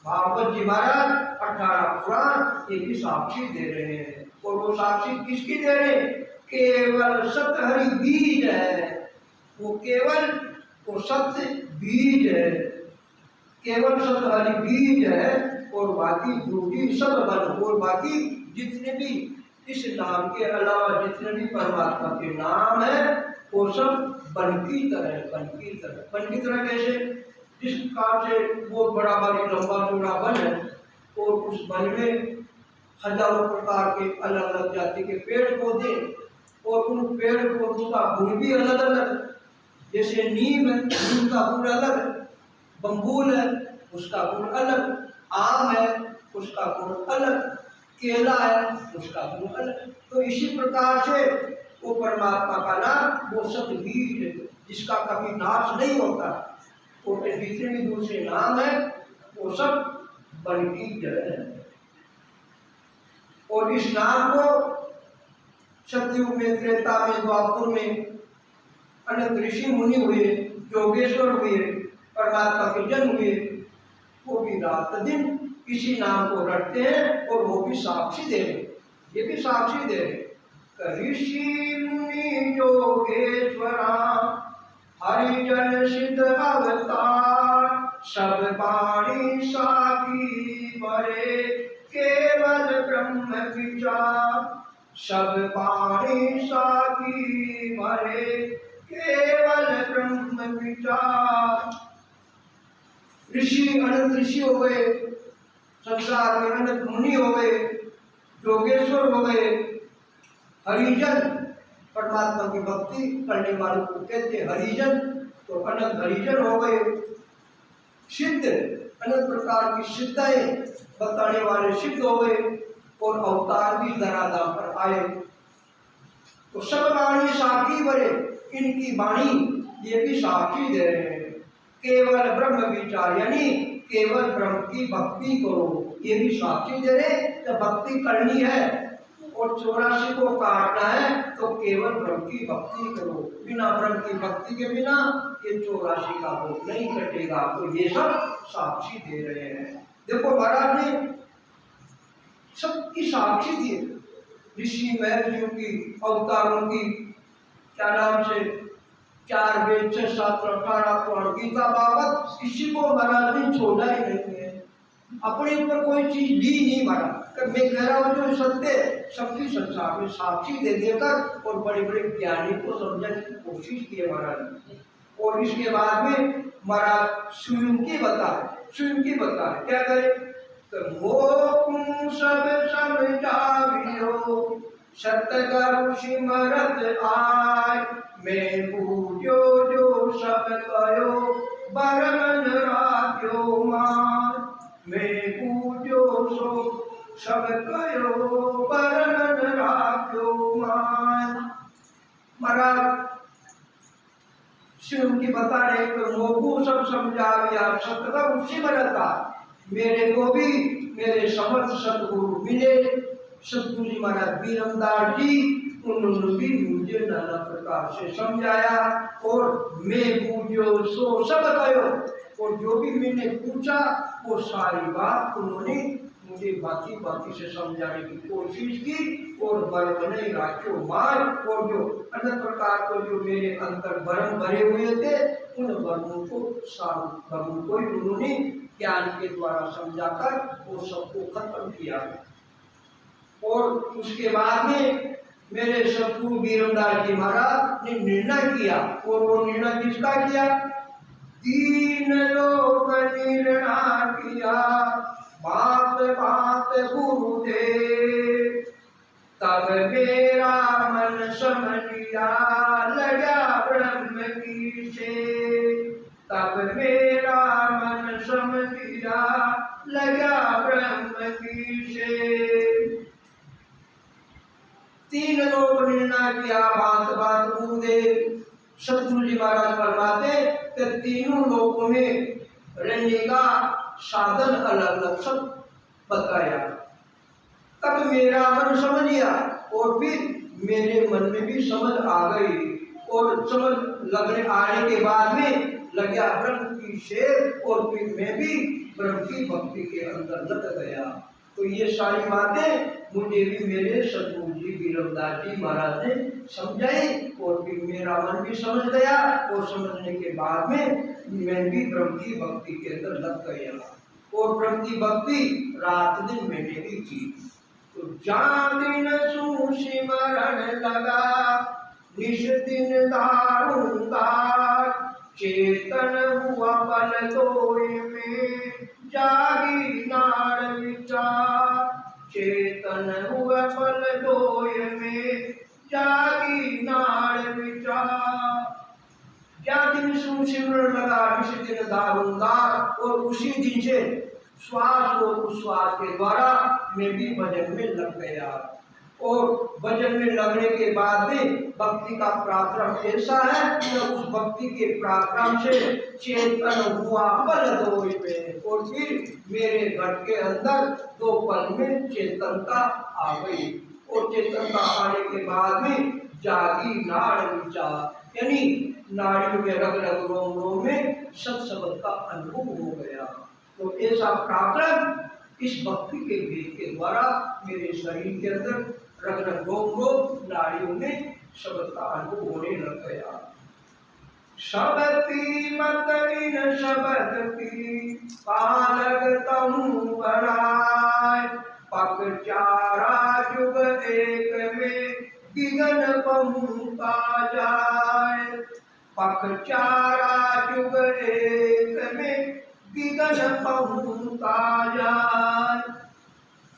भागवत जी महाराज, 18 पुराण, ये भी साक्षी दे रहे हैं। और वो साक्षी किसकी दे रहे हैं? केवल सत्य हरि बीज है। वो केवल वो सत्य बीज है, केवल सत्य हरि बीज है। और बाकी जो भी सब बन, और बाकी जितने भी इस नाम के अलावा जितने भी परमात्मा के नाम है वो सब बन की तरह, बन की तरह। बन की तरह कैसे? जिस प्रकार से वो बड़ा भारी लंबा चौड़ा वन है और उस वन में हजारों प्रकार के अलग अलग जाति के पेड़ पौधे, और उन पेड़ पौधों का गुण भी अलग अलग। जैसे नीम है, नीम का गुण अलग, बम्बूल है उसका गुण अलग, आम है उसका गुण अलग, केला है उसका गुण अलग। तो इसी प्रकार से वो परमात्मा का नाम वो सत्य बीज है, जिसका कभी नाश नहीं होता। और जितने भी दूसरे नाम है वो सब बन की जड़ है। और इस नाम को सतयुग में, त्रेता में, द्वापर में अनेक ऋषि मुनि हुए, योगेश्वर हुए, परमात्मा के जन्म हुए, वो भी रात दिन इसी नाम को रटते हैं और वो भी साक्षी दे रहे, ये भी साक्षी दे रहे। ऋषि मुनि योगेश्वरा हरिजन सिद्ध अवतार, सब वाणी साकी बरे केवल ब्रह्म विचार। सब वाणी साकी बरे केवल ब्रह्म विचार। ऋषि अनंत ऋषि हो गए, संसार में अनंत मुनि हो गए, योगेश्वर हो गए, हरिजन परमात्मा की भक्ति करने वालों को कहते हैं हरिजन। तो अनंत हरिजन हो गए, सिद्ध अनंत प्रकार की सिद्धाएं बताने वाले सिद्ध हो गए, और अवतार भी धराधाम पर आए। तो सब वाणी साक्षी बरे, इनकी वाणी ये भी साक्षी दे रहे हैं। केवल ब्रह्म विचार, यानी केवल ब्रह्म की भक्ति करो, ये भी साक्षी दे रहे। जब भक्ति करनी है और 84 को काटना है तो केवल ब्रह्म की भक्ति करो, बिना ब्रह्म की भक्ति के बिना ये 84 का भोग नहीं कटेगा। तो ये सब साक्षी दे रहे हैं। देखो महाराज ने सबकी साक्षी दी, ऋषि महर्षियों की, अवतारों की, क्या नाम से 4 वेद 6 7 18 पुराण, गीता भागवत, किसी को महाराज ने छोड़ा ही नहीं है। अपने ऊपर कोई चीज ली नहीं महाराज। मैं कह रहा हूँ जो सत्य सबकी संसार में साक्षी दे देकर और बड़े बड़े ज्ञानी को समझने की कोशिश की है महाराज। और इसके बाद में महाराज स्वयं की बताए क्या करे? सब समझावियो सतगुरु सिमरत आय, मैं पूजो जो सब कयो बरमन राख्यो मान। मैं पूजो सो सब कयो बरमन राख्यो मान। महाराज शिव की बता रहे तो मोगू सब समझाविया सतगुरु सिमरत आय। मेरे को भी मेरे समर्थ सतगुरु मिले। सतगुरु जी महाराज बीरमदास जी, उन्होंने भी मुझे नाना प्रकार से समझाया और मैं पूछो सो सब कहो, और जो भी मैंने पूछा वो सारी बात उन्होंने मुझे बाकी बाकी से समझाने की कोशिश की। और बने राजो मार, और जो अन्य प्रकार को जो मेरे अंतर भरम भरे हुए थे उन भरमों को भरमों को ही उन्होंने ज्ञान के द्वारा समझाकर वो सबको खत्म किया। और उसके बाद में मेरे सतगुरु बीरमदास जी महाराज ने निर्णय किया, और वो निर्णय किसका किया? तीन लोक निर्णय किया, बात बात गुरुदेव। तब मेरा मन समझ लिया, लगा ब्रह्म की से। तब मेरा मन समझ लिया, लगा ब्रह्म की से। तीन लोग निर्णय किया, बात बात गुरुदेव। सतगुरु जी महाराज फरमाते कि तीनों लोगों में रहने का साधन अलग अलग सब बताया। तब मेरा मन समझ लिया, और फिर मेरे मन में भी समझ आ गई, और समझ लगने आने के बाद में लगा ब्रह्म की शेर, और फिर मैं भी ब्रह्म की भक्ति के अंदर लग गया। तो ये सारी बातें मुझे भी मेरे सतगुरु जी बीरमदास जी महाराज ने समझाई, और फिर मेरा मन भी समझ गया, और समझने के बाद में मैं भी ब्रह्म की भक्ति के अंदर लग गया, और ब्रह्म की भक्ति रात दिन मैंने भी की। तो जहाँ दिन सुसिमरन लगा, निश दिन दारूदार। चेतन हुआ पल दोय में, जागी नाड़ विचार। चेतन हुआ पल दोय में, जागी नाड़ विचार। क्या दिन सुसिमरन लगा, निश दिन दारूदार। और उसी दिन से श्वास और उच्छ्वास के द्वारा मैं भी भजन में लग गया, और भजन में लगने के बाद में भक्ति का पराक्रम ऐसा है कि उस भक्ति के पराक्रम से चेतन हुआ पल दोय में, और फिर मेरे घट के अंदर 2 पल में चेतनता आ गई। और चेतनता आने के बाद में जागी नाड़ विचार, यानी नाड़ियों में रग रग रोम रोम में सत शब्द का अनुभव हो गया। तो ऐसा पराक्रम इस भक्ति के भेद के द्वारा मेरे शरीर के अंदर रग रग रोम रोम नाड़ियों में शब्द का अनुभव होने लग गया। शब्द की मत इन शब्द की पालगता हूँ बनाए। पक चारा जुग एक में बिगन पहुँचा जाए। पक चारा जुग एक में बिगन पहुँचा जाए।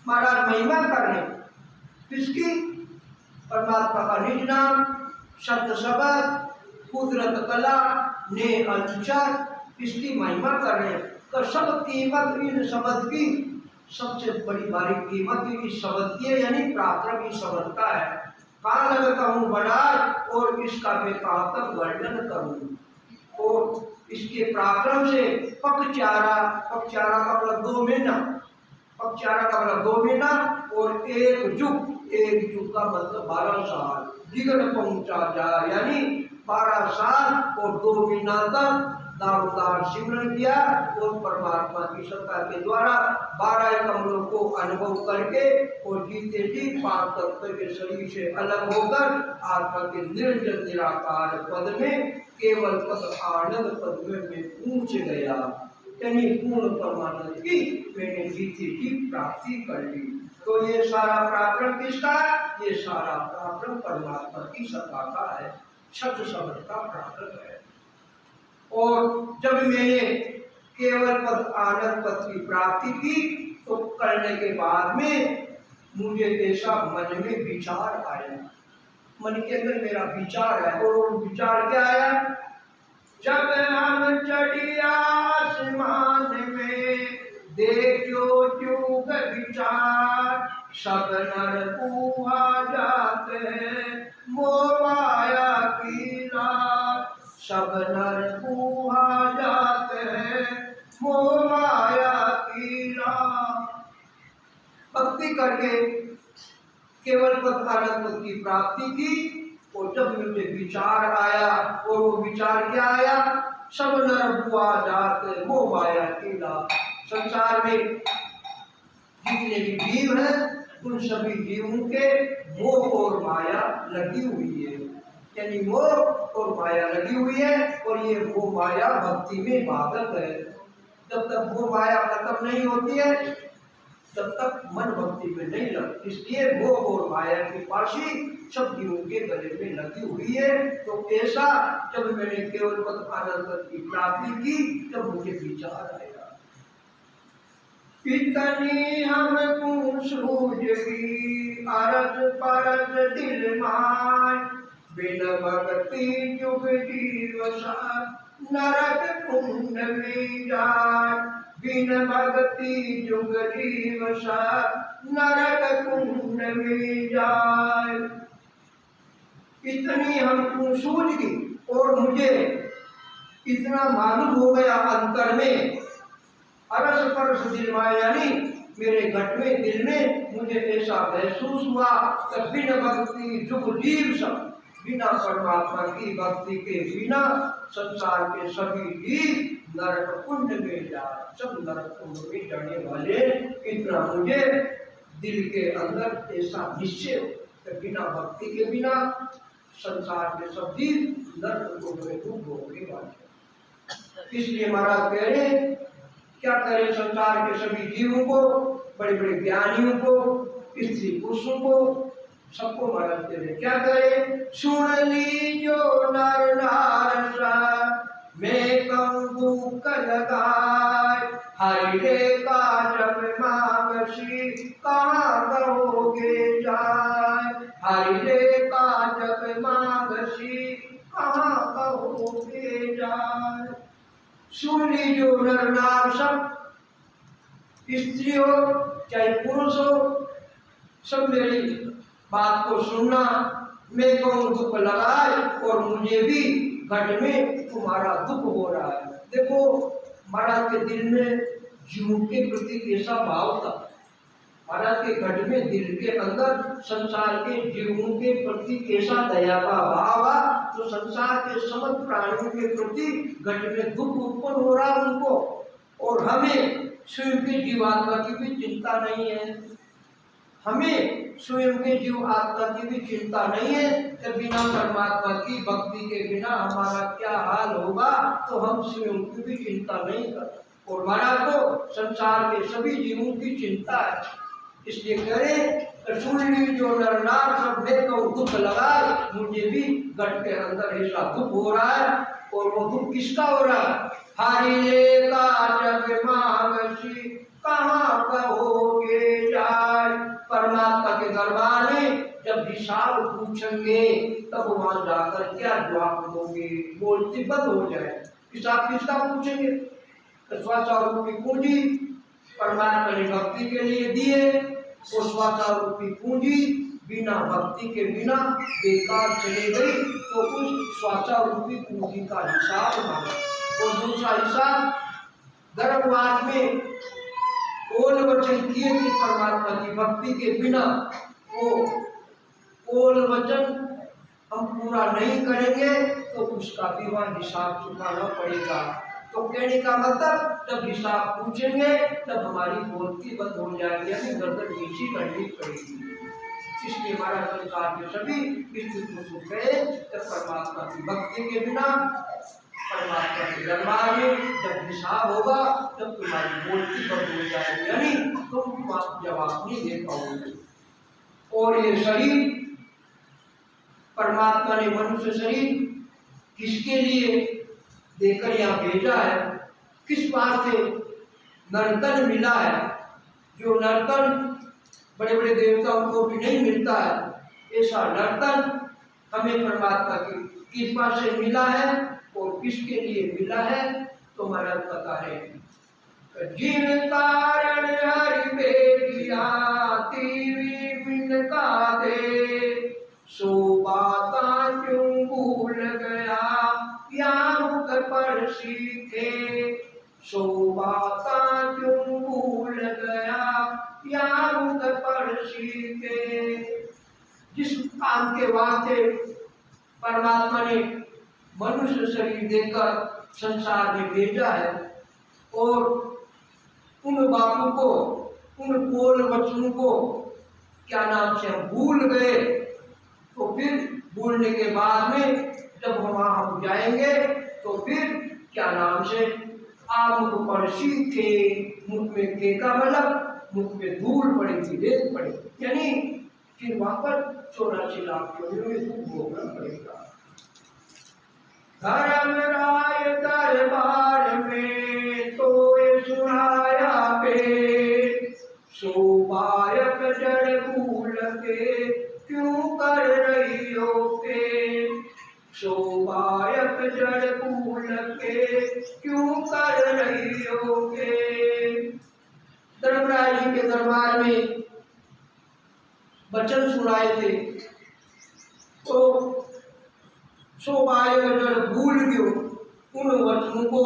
महाराज महिमा कर रहे किसकी? परमात्मा का निज नाम, शब्द शब्द, कुदरत कला ने अनुसार इसकी महिमा कर रहे हैं। तो सब कीमत इन शब्द की, सबसे बड़ी भारी कीमत इस शब्द की है, यानी पराक्रम इस शब्द का है। कहाँ लगता हूँ बड़ा, और इसका मैं कहाँ तक वर्णन करूँ। और इसके पराक्रम से पकचारा, पकचारा का मतलब 2 महीना, पकचारा का मतलब 2 महीना, और एक जुग का मतलब 12 साल दिगन पहुंचा जाए, यानी 12 साल और 2 महीना तक दारोदार सिमरन किया, और परमात्मा की सत्ता के द्वारा 12 कमलों को अनुभव करके और जीते जी 5 तत्व के शरीर से अलग होकर आत्मा के निर्जल निराकार पद में, केवल पद आनंद पद में मैं पहुंच गया, यानी पूर्ण परमानंद की मैंने जीते जी प्राप्ति कर ली। तो ये सारा पराक्रम किसका? ये सारा पराक्रम परमात्मा की सत्ता का है, शब्द शब्द का पराक्रम है। और जब मैंने केवल पद आनंद पद की प्राप्ति की, तो करने के बाद में मुझे ऐसा मन में विचार आया, मन के अंदर मेरा विचार है। और विचार क्या आया? जब हम चढ़ी आसमान में, देखो जुग विचार। सब नर पूहा जाते हैं मोह माया की रात। सब नर पूहा जाते हैं मोह माया की की प्राप्ति की। और जब मुझे विचार आया, और वो विचार क्या आया, सब नर बुआ जात मोह माया कीला। संसार में जितने भी जीव हैं उन सभी जीवों के मोह और माया लगी हुई है, यानी मोह और माया लगी हुई है। और ये मोह माया भक्ति में बाधक है। जब तक मोह माया खत्म नहीं होती है तब तक मन भक्ति में नहीं लगता। इसलिए मोह और माया की पाशी सब जीवों के गले में लगी हुई है। तो ऐसा जब मैंने केवल पद आनंद की प्राप्ति की तब मुझे विचार आया, इतनी हमको सूझी अरज परज दिल मान, बिन भक्ति जुग जीवसा नरक कुंड में जाए। बिन भक्ति जुग जीवसा नरक कुंड में जाए। इतनी हमको सूझ गई और मुझे इतना मालूम हो गया अंतर में, अरस परस दिल में, यानी मेरे घट में दिल में मुझे ऐसा महसूस हुआ कि बिन भक्ति जुग जीव सब, बिना परमात्मा की भक्ति के बिना संसार के सभी जीव नरक कुंड में जाए, सब नरक कुंड में जाने वाले। इतना मुझे दिल के अंदर ऐसा निश्चय कि बिना भक्ति के बिना संसार के सब जीव नरक कुंड में डूब होने वाले। इसलिए महाराज कह रहे क्या करें, संसार के सभी जीवों को, बड़े बड़े ज्ञानियों को, स्त्री पुरुषों को, सबको महाराज कह रहे क्या करें। सुन लीजो नर नारसा मैं कहूँ दुख लगाए, हरिले का जब मांगसी कहाँ कहोगे जाए। हरिले का जब मांगसी कहाँ कहोगे जाए। सुन लीजिए नर नार सब, स्त्री हो चाहे पुरुष हो, सब मेरी बात को सुनना। मैं कहूँ दुख लगाए और मुझे भी घट में तुम्हारा दुख हो रहा है। देखो महाराज के दिल में जीव के प्रति कैसा भाव था। महाराज के घट में दिल के अंदर संसार के जीवों के प्रति कैसा दया का भाव आ, तो संसार के समस्त प्राणियों के प्रति घट में दुख उत्पन्न हो रहा उनको। और हमें स्वयं के जीवात्मा की भी चिंता नहीं है, हमें स्वयं के जीव आत्मा की भी चिंता नहीं है कि बिना परमात्मा की भक्ति के बिना हमारा क्या हाल होगा, तो हम स्वयं की भी चिंता नहीं करते। और महाराज को संसार के सभी जीवों की चिंता है। इसलिए करें सुन ली जो नर नार सब मैं कहूँ दुख लगाए, मुझे भी घट के अंदर ऐसा दुख हो रहा है। और वो दुख किसका हो रहा है। हरिले का जब मांगसी कहाँ कहोगे जाए। परमात्मा के दरबार में जब हिसाब पूछेंगे तब वहां जाकर क्या जवाब दोगे, बोलती बंद हो जाए। हिसाब किसका पूछेंगे, स्वाचारूपी पूंजी परमात्मा ने भक्ति के लिए दिए, और स्वाचारूपी पूंजी बिना भक्ति के बिना बेकार चली गई, तो उस स्वाचारूपी पूंजी का हिसाब मांगा। और दूसरा हिसाब गर्भवास में कौन वचन किए थे परमात्मा की भक्ति के बिना, वो कौन वचन हम पूरा नहीं करेंगे तो उसका भी वह हिसाब चुकाना पड़ेगा। तो कहने का मतलब जब हिसाब पूछेंगे तब हमारी बोलती बंद हो जाएगी, हमें गर्दन नीची करनी पड़ेगी। इसलिए हमारा संसार के सभी स्थिति सुख है जब परमात्मा की भक्ति के बिना परमात्मा के दरबार में जब हिसाब होगा तब तुम्हारी बोलती बंद हो जाएगी, यानी तुम जवाब नहीं दे पाओगे। और ये शरीर परमात्मा ने मनुष्य शरीर किसके लिए देकर यहाँ भेजा है, किस बात से नर्तन मिला है, जो नर्तन बड़े बड़े देवताओं को भी नहीं मिलता है, ऐसा नर्तन हमें परमात्मा की कृपा से मिला है। और किसके लिए मिला है तो महाराज पता है, जिन कारण हरि बेटिया तीवी बिन का दे, सो बाता क्यों भूल गया या मुख पर सीखे। सो बाता क्यों भूल गया या मुख पर सीखे। जिस काम के वास्ते परमात्मा ने मनुष्य शरीर देकर संसार में भेजा है। और उन बातों को, उन कोल वचनों को क्या नाम से हम भूल गए, तो फिर भूलने के बाद में जब हम जाएंगे तो फिर क्या नाम से आप मुख पर सीखे, मुख में के का मतलब मुख में धूल पड़ेगी, रेत पड़ेगी, यानी फिर वहां पर 84 लाख योनियों में दुख भोगना पड़ेगा। धर्मराय दरबार में तो सुनाया पे, शोभायक जड़ भूल के क्यों कर रही हो के, शोभायक जड़ भूल के क्यों कर रही हो के। धर्मराज जी के दरबार में वचन सुनाए थे, तो शोभायक जड़ भूल गयो, उन वचनों को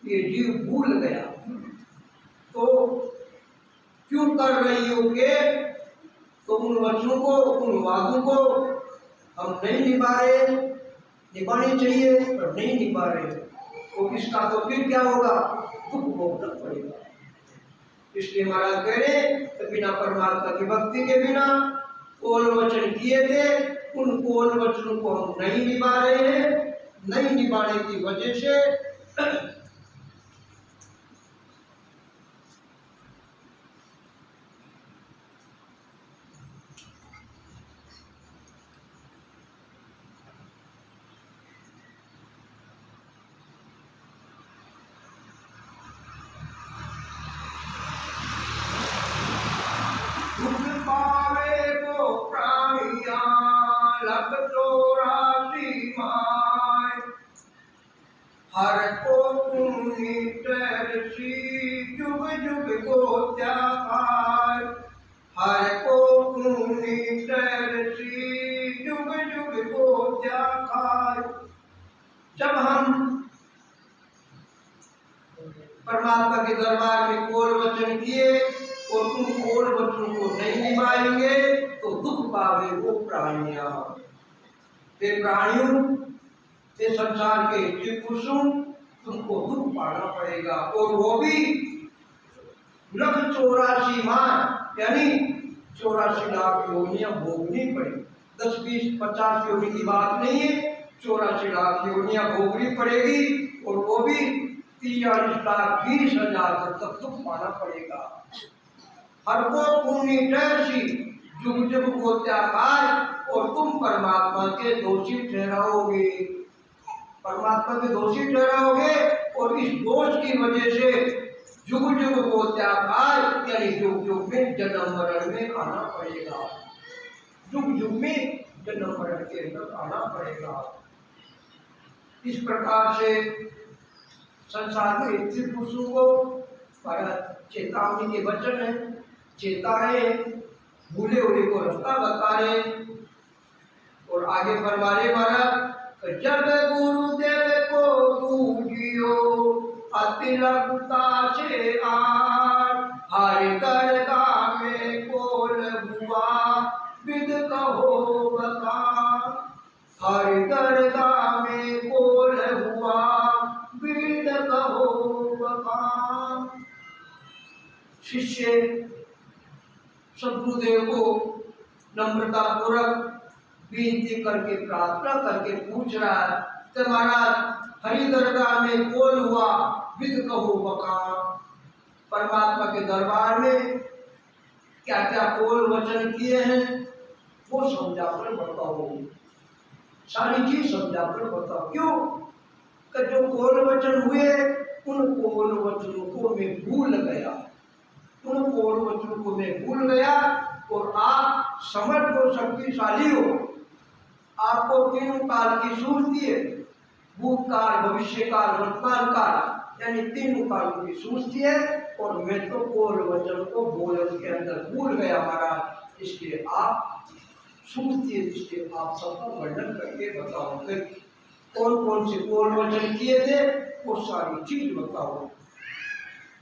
ये जीव भूल गया। तो क्यों कर रही हो के, तो उन वचनों को, उन वादों को हम नहीं निभा रहे, निभानी चाहिए पर नहीं निभा रहे, तो इसका तो फिर क्या होगा, दुख भोगना पड़ेगा। इसलिए महाराज कह रहे तो बिना परमात्मा की भक्ति के बिना कोल वचन किए थे, उन कोल वचनों को हम नहीं निभा रहे हैं। नहीं निभाने की वजह से हर को तुमने तरसी जुग जुग को त्यागार, हर को तुमने तरसी जुग जुग को त्यागार। जब हम परमात्मा के दरबार में कोल वचन किए और उन कोल वचनों को नहीं निभाएंगे तो दुख पावे वो प्राणियां। ये प्राणियों, ये संसार के जीव पुरुषों, तुमको दुख पाना पड़ेगा, और वो भी 184 मान यानी 84 लाख योनियां भोगनी पड़ेगी। 10, 20, 50 योनि की बात नहीं है, 84 लाख योनियां भोगनी पड़ेगी, और वो भी 43,20,000 तक दुख पाना पड़ेगा। हर को पुण्य ठहरसी जुग जुग को त्यागार, और तुम परमात्मा के दोषी ठहराओगे, परमात्मा के दोषी ठहराओगे, और इस दोष की वजह से जुग जुग को त्यागार यानी जुग जुग में जन्म मरण में आना पड़ेगा, जुग जुग में जन्म मरण के अंदर आना पड़ेगा। इस प्रकार से संसार के स्थिर पुरुषों को चेतावनी के वचन है, चेता रहे, भूले हुए को रास्ता बता रहे। और आगे फरमाने महाराज, जब गुरुदेव को पूजियो अति लघुता से आर, हरि दरगाह में कोल हुआ विद कहो बता, हरि दरगाह में कोल हुआ विद कहो बता। शिष्य सद्गुरुदेव को नम्रता पूर्वक विनती करके, प्रार्थना करके पूछ रहा है कि महाराज हरि दरगाह में कोल हुआ विद कहो बका, परमात्मा के दरबार में क्या क्या कोल वचन किए हैं वो समझाकर बताओ, सारी चीज समझाकर बताओ। क्यों कि जो कोल वचन हुए उन कोल वचनों को मैं भूल गया, उन कोल वचनों को मैं भूल गया। और आप समर्थ हो, शक्तिशाली हो, आपको तीनों काल की सूझती है, भूतकाल, भविष्य काल, वर्तमान काल, यानी तीनों कालों की सूझती है। और मैं तो कोल वचन को बोलन के अंदर भूल गया महाराज, इसलिए आप सूझती है, इसलिए आप सबका वर्णन करके बताओ कि कौन कौन से कोल वचन किए थे, वो सारी चीज बताओ।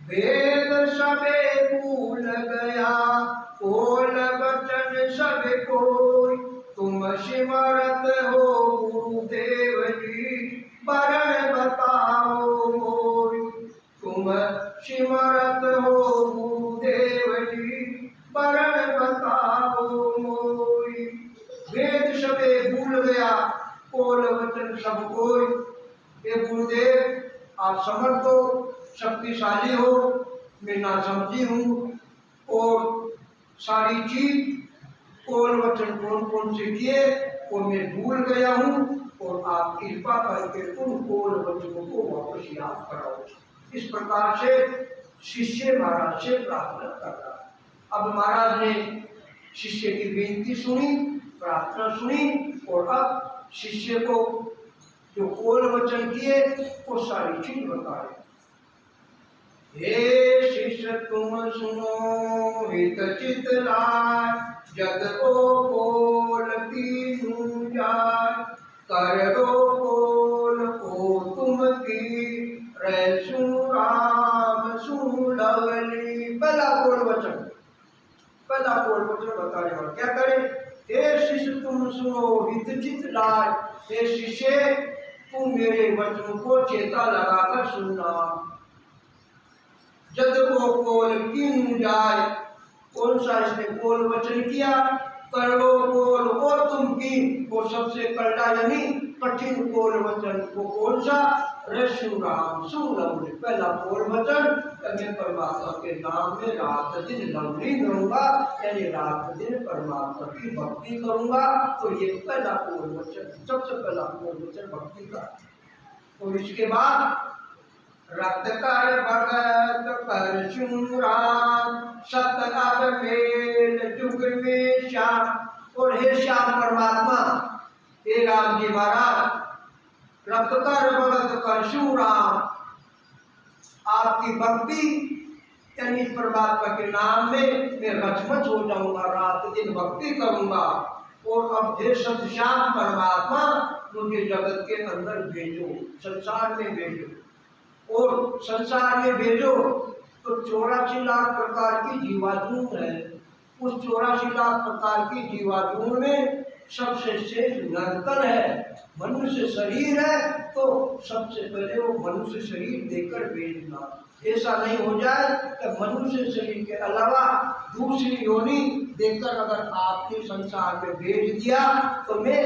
वेद सबे भूल गया, कोल वचन सब कोई, तुम सिमरत हो गुरुदेव जी वरण बताओ मोई। तुम सिमरत हो गुरुदेव जी वरण बताओ मोई। वेद सबे भूल गया कोल वचन सब कोई। हे गुरुदेव आप समर्थ हो, शक्तिशाली हो, मैं ना समझी हूँ और सारी चीज कोल वचन कौन कौन से किए वो मैं भूल गया हूँ और आप कृपा करके उन कोल वचनों को वापस याद कराओ। इस प्रकार से शिष्य महाराज से प्रार्थना कर रहा। अब महाराज ने शिष्य की बेनती सुनी, प्रार्थना सुनी और अब शिष्य को जो कोल वचन किए वो सारी चीज बताए। हे शिष्य तुम सुनो हित चित लाय, जग को कोल तीनू जाय। कर दो कोल को तुम की, रैसु राम सु लवली। पहला कोल वचन बताने वाला क्या करे? हे शिष्य तुम सुनो हित चित लाय, हे शिष्य तुम मेरे वचन को चेता लगाकर सुनना। जद को कोल किन जाए, कौन सा इसने कोल वचन किया? करो कोल वो तुम की, वो सबसे कड़ा यानी कठिन कोल वचन वो कौन सा? रसु राम सुलभ। पहला कोल वचन मैं परमात्मा के नाम में रात दिन लवली करूंगा, यानी रात दिन परमात्मा की भक्ति करूंगा। तो ये पहला कोल वचन, सबसे पहला कोल वचन भक्ति का। और इसके बाद रक्त कर भगत परशु राम, सत अब मेल जुग में श्याम। और हे श्याम परमात्मा, हे राम जी महाराज, रक्त कर भगत परशु राम, आपकी भक्ति यानी परमात्मा के नाम में मैं रचमच हो जाऊंगा, रात दिन भक्ति करूंगा। और अब हे सत श्याम परमात्मा मुझे जगत के अंदर भेजो, संसार में भेजो। और संसार में भेजो तो 84 लाख प्रकार की जीवाणु है। उस 84 लाख प्रकार की जीवाणु में सबसे श्रेष्ठ नरकल है, मनुष्य शरीर है। तो सबसे पहले वो मनुष्य शरीर देकर भेजना। ऐसा नहीं हो जाए कि मनुष्य शरीर के अलावा दूसरी योनि देकर अगर आपके संसार में भेज दिया तो मैं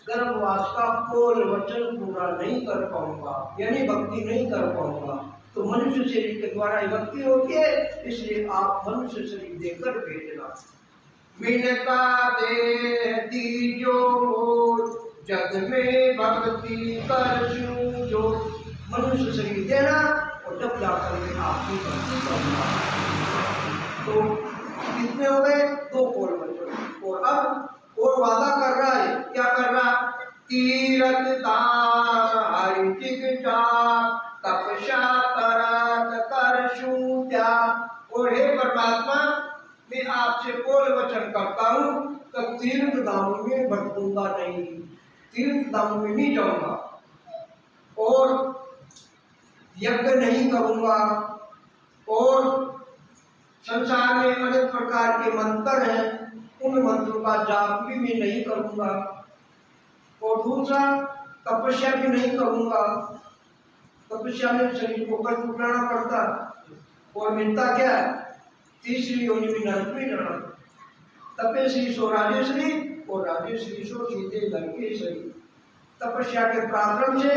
गर्भवास का कोल वचन पूरा नहीं कर पाऊंगा, यानी भक्ति नहीं कर पाऊंगा। तो मनुष्य शरीर के द्वारा ही भक्ति होती है, इसलिए आप मनुष्य शरीर देकर भेजना। मिनका दे दीजो जग में भक्ति करशु जो, मनुष्य शरीर देना और जब जाकर के आपकी भक्ति करना। तो कितने हो गए? 2 कोल वचन। और अब और वादा कर रहा है, क्या कर रहा? तीरथ दान हरि जिगजा, तपस्या तरत करशु त्याग। और हे परमात्मा, मैं आपसे कोल वचन करता हूँ तो तीर्थ धामों में भटकूंगा नहीं, तीर्थ धामों में नहीं जाऊंगा और यज्ञ नहीं करूंगा और संसार में अनेक प्रकार के मंत्र हैं, उन मंत्रों का जाप भी मैं नहीं करूंगा। और दूसरा, तपस्या भी नहीं करूंगा। तपस्या में शरीर को कष्ट उठाना पड़ता और मिलता क्या है? तीसरी योनि में नरक में जाना। तपेश्री सो राजेश्री और राजेश्री सो सीधे लंकेश्वरी। तपस्या के प्रारंभ से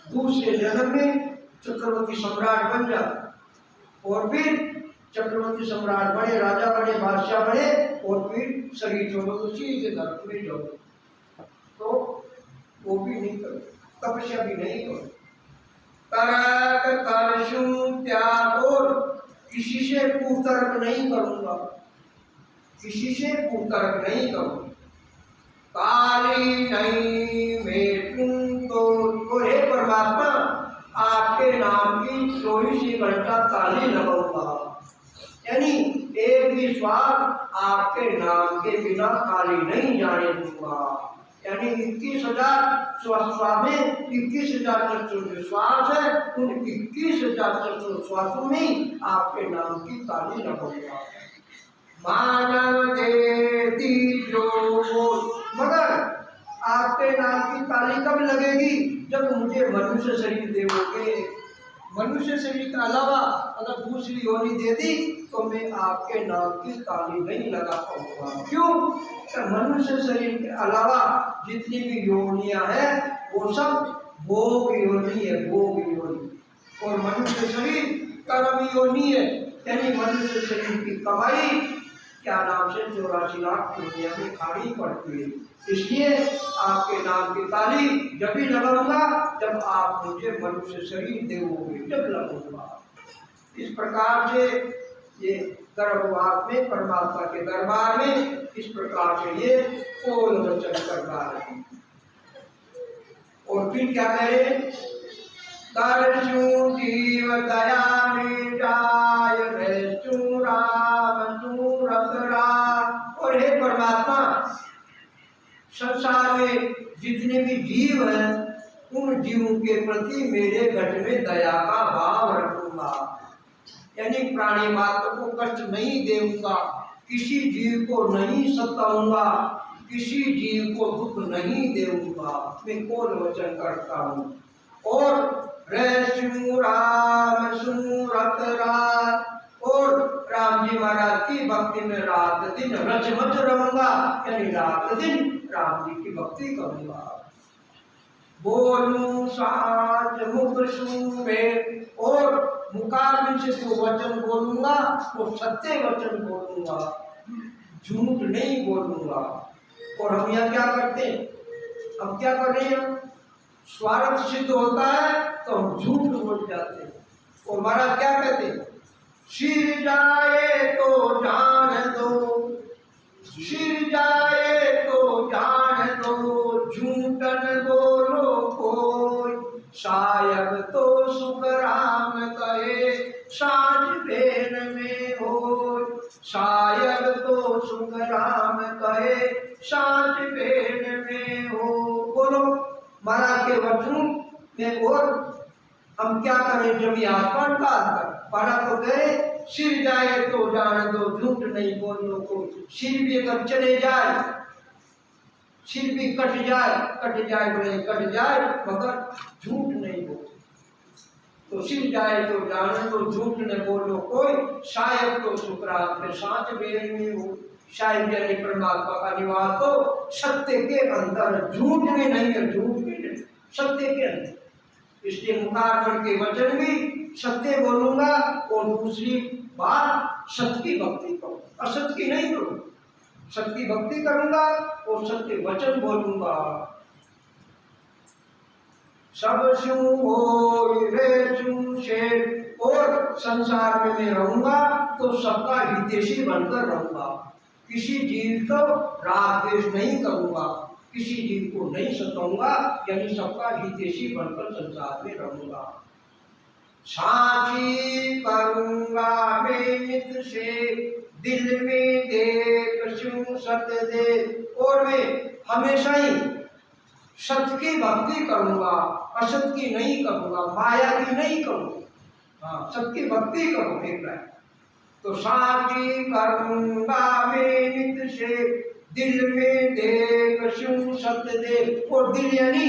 दूसरे जन्म में चक्रवर्ती सम्राट बन जा और फिर चक्रवर्ती सम्राट बने, राजा बने, बादशाह बने और फिर शरीर छोड़ो तो सीधे नरक में जाओ। तो वो भी नहीं करो, तपस्या भी नहीं करो। तरक करशु त्याग, और किसी से कुतर्क नहीं करूंगा, किसी से कुतर्क नहीं करूंगा। काली नहीं मैं तुम तो हे परमात्मा, आपके नाम की 24 घंटा ताली लगाऊंगा, यानी एक भी श्वास आपके नाम के बिना खाली नहीं जाने दूंगा। यानी 21,000 श्वास में 21,000 जो श्वास है, उन 21,000 श्वासों में आपके नाम की ताली लगाऊंगा। मानव दे दीजो, मगर आपके नाम की ताली कब लगेगी? जब मुझे मनुष्य शरीर देवोगे। मनुष्य शरीर के अलावा अगर दूसरी योनि दे दी तो मैं आपके नाम की ताली नहीं लगा पाऊंगा। क्यों? तो मनुष्य शरीर के अलावा जितनी भी योनियां हैं वो सब भोग योनि है, भोग योनि। और मनुष्य शरीर कर्म योनि है, यानी मनुष्य शरीर की कमाई क्या नाम से 84 लाख दुनिया में खानी पड़ती है। इसलिए आपके नाम की ताली जब भी लगाऊंगा जब आप मुझे मनुष्य शरीर देवोगे, जब लगाऊंगा। इस प्रकार से ये गर्भवास में परमात्मा के दरबार में इस प्रकार से ये कोल वचन कर रहा है। और फिर क्या कहे? करशु जीव दया में जाय रहशु राम सूरत राम। और हे परमात्मा, संसार में जितने भी जीव हैं उन जीवों के प्रति मेरे घट में दया का भाव रखूंगा, यानी प्राणी मात्र को कष्ट नहीं दूंगा, किसी जीव को नहीं सताऊंगा, किसी जीव को दुख नहीं दूंगा, मैं कौन वचन करता हूँ। और राम सूरत रात, और राम जी महाराज की भक्ति में रात दिन रचमच रहूंगा, यानी रात दिन राम जी की भक्ति करूंगा। बोलूं साच मुख सुने, और मुखार से जो वचन बोलूंगा वो सत्य वचन बोलूंगा, झूठ नहीं बोलूंगा। और हम यहाँ क्या करते हैं? हम क्या कर रहे हैं? स्वार्थ सिद्ध होता है तो हम झूठ बोल जाते हैं। और महाराज क्या कहते हैं? सिर जाए तो जान दो, सिर जाए तो जान दो, झूठन बोलो कोई, शायद तो सुख राम कहे साँझ भेन में हो, शायद तो सुख राम कहे साँझ भेन में हो। बोलो महाराज के वचनों में। और हम क्या करें? जब आसमान का महाराज तो गए सिर जाए तो जान दो, झूठ नहीं बोलो को। सिर भी अगर चले जाए, सिर भी कट जाए बोले कट जाए, मगर झूठ नहीं बोलो। तो सिर जाए तो जान दो, झूठ न बोलो कोई, शायद तो शुक्रांत में साँच बेर में हो। शायद यानी परमात्मा का निवास तो सत्य के अंदर, झूठ में नहीं है, झूठ में नहीं, सत्य के अंदर। इसलिए मुखार के वचन भी सत्य बोलूंगा, और दूसरी बात सत्य की भक्ति करूँ, असत्य की नहीं करूँ। सत्य की भक्ति करूंगा और सत्य वचन बोलूंगा। सब सु हो रे सु से, और संसार में मैं रहूंगा तो सबका हितैषी बनकर रहूंगा। किसी जीव को राग द्वेष नहीं करूंगा, किसी जीव को नहीं सताऊंगा, यानी सबका हितैषी बनकर संसार में रहूंगा। साची करूंगा मैं नित से, दिल में देख सु सत दे, और मैं हमेशा ही सत्य की भक्ति करूंगा, असत की नहीं करूंगा, माया की नहीं करूंगा। हाँ, सत्य की भक्ति करूँ एक बार। तो साची करूंगा मैं नित से, दिल में देख सु सत दे, और दिल यानी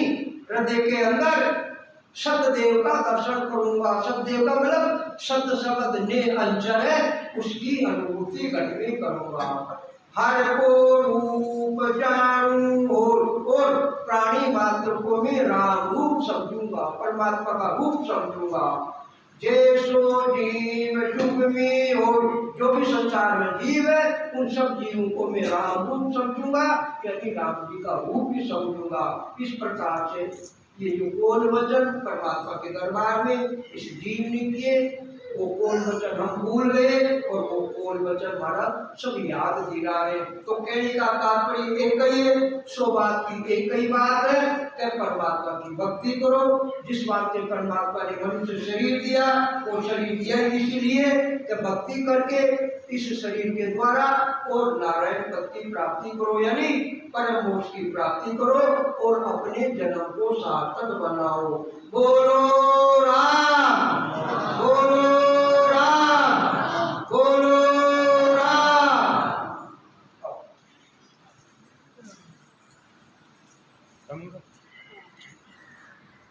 हृदय के अंदर सतदेव का दर्शन करूंगा। सतदेव का मतलब सत शब्द ने अंचर है, उसकी अनुभूति घट में करूंगा। हर को रूप जानूं, और प्राणी मात्र को मैं राम रूप समझूंगा, परमात्मा का रूप समझूंगा। जैसो जीव युग में हो, जो भी संसार में जीव है उन सब जीवों को मैं राम रूप समझूंगा, यानी राम जी का रूप भी समझूंगा। इस प्रकार से ये जो कोल वचन परमात्मा के दरबार में इस जीव ने किए, वो कोल वचन हम भूल गए, और वो कोल वचन हमारा सब याद दिला रहे। तो कहने का तात्पर्य एक ही है, सो बात की एक ही बात है कि परमात्मा की भक्ति करो। जिस बात से परमात्मा ने मनुष्य शरीर दिया, वो शरीर दिया इसीलिए कि भक्ति करके इस शरीर के द्वारा और नारायण पद की प्राप्ति करो, यानी परम मोक्ष की प्राप्ति करो, और अपने जन्म को सार्थक बनाओ। बोलो राम।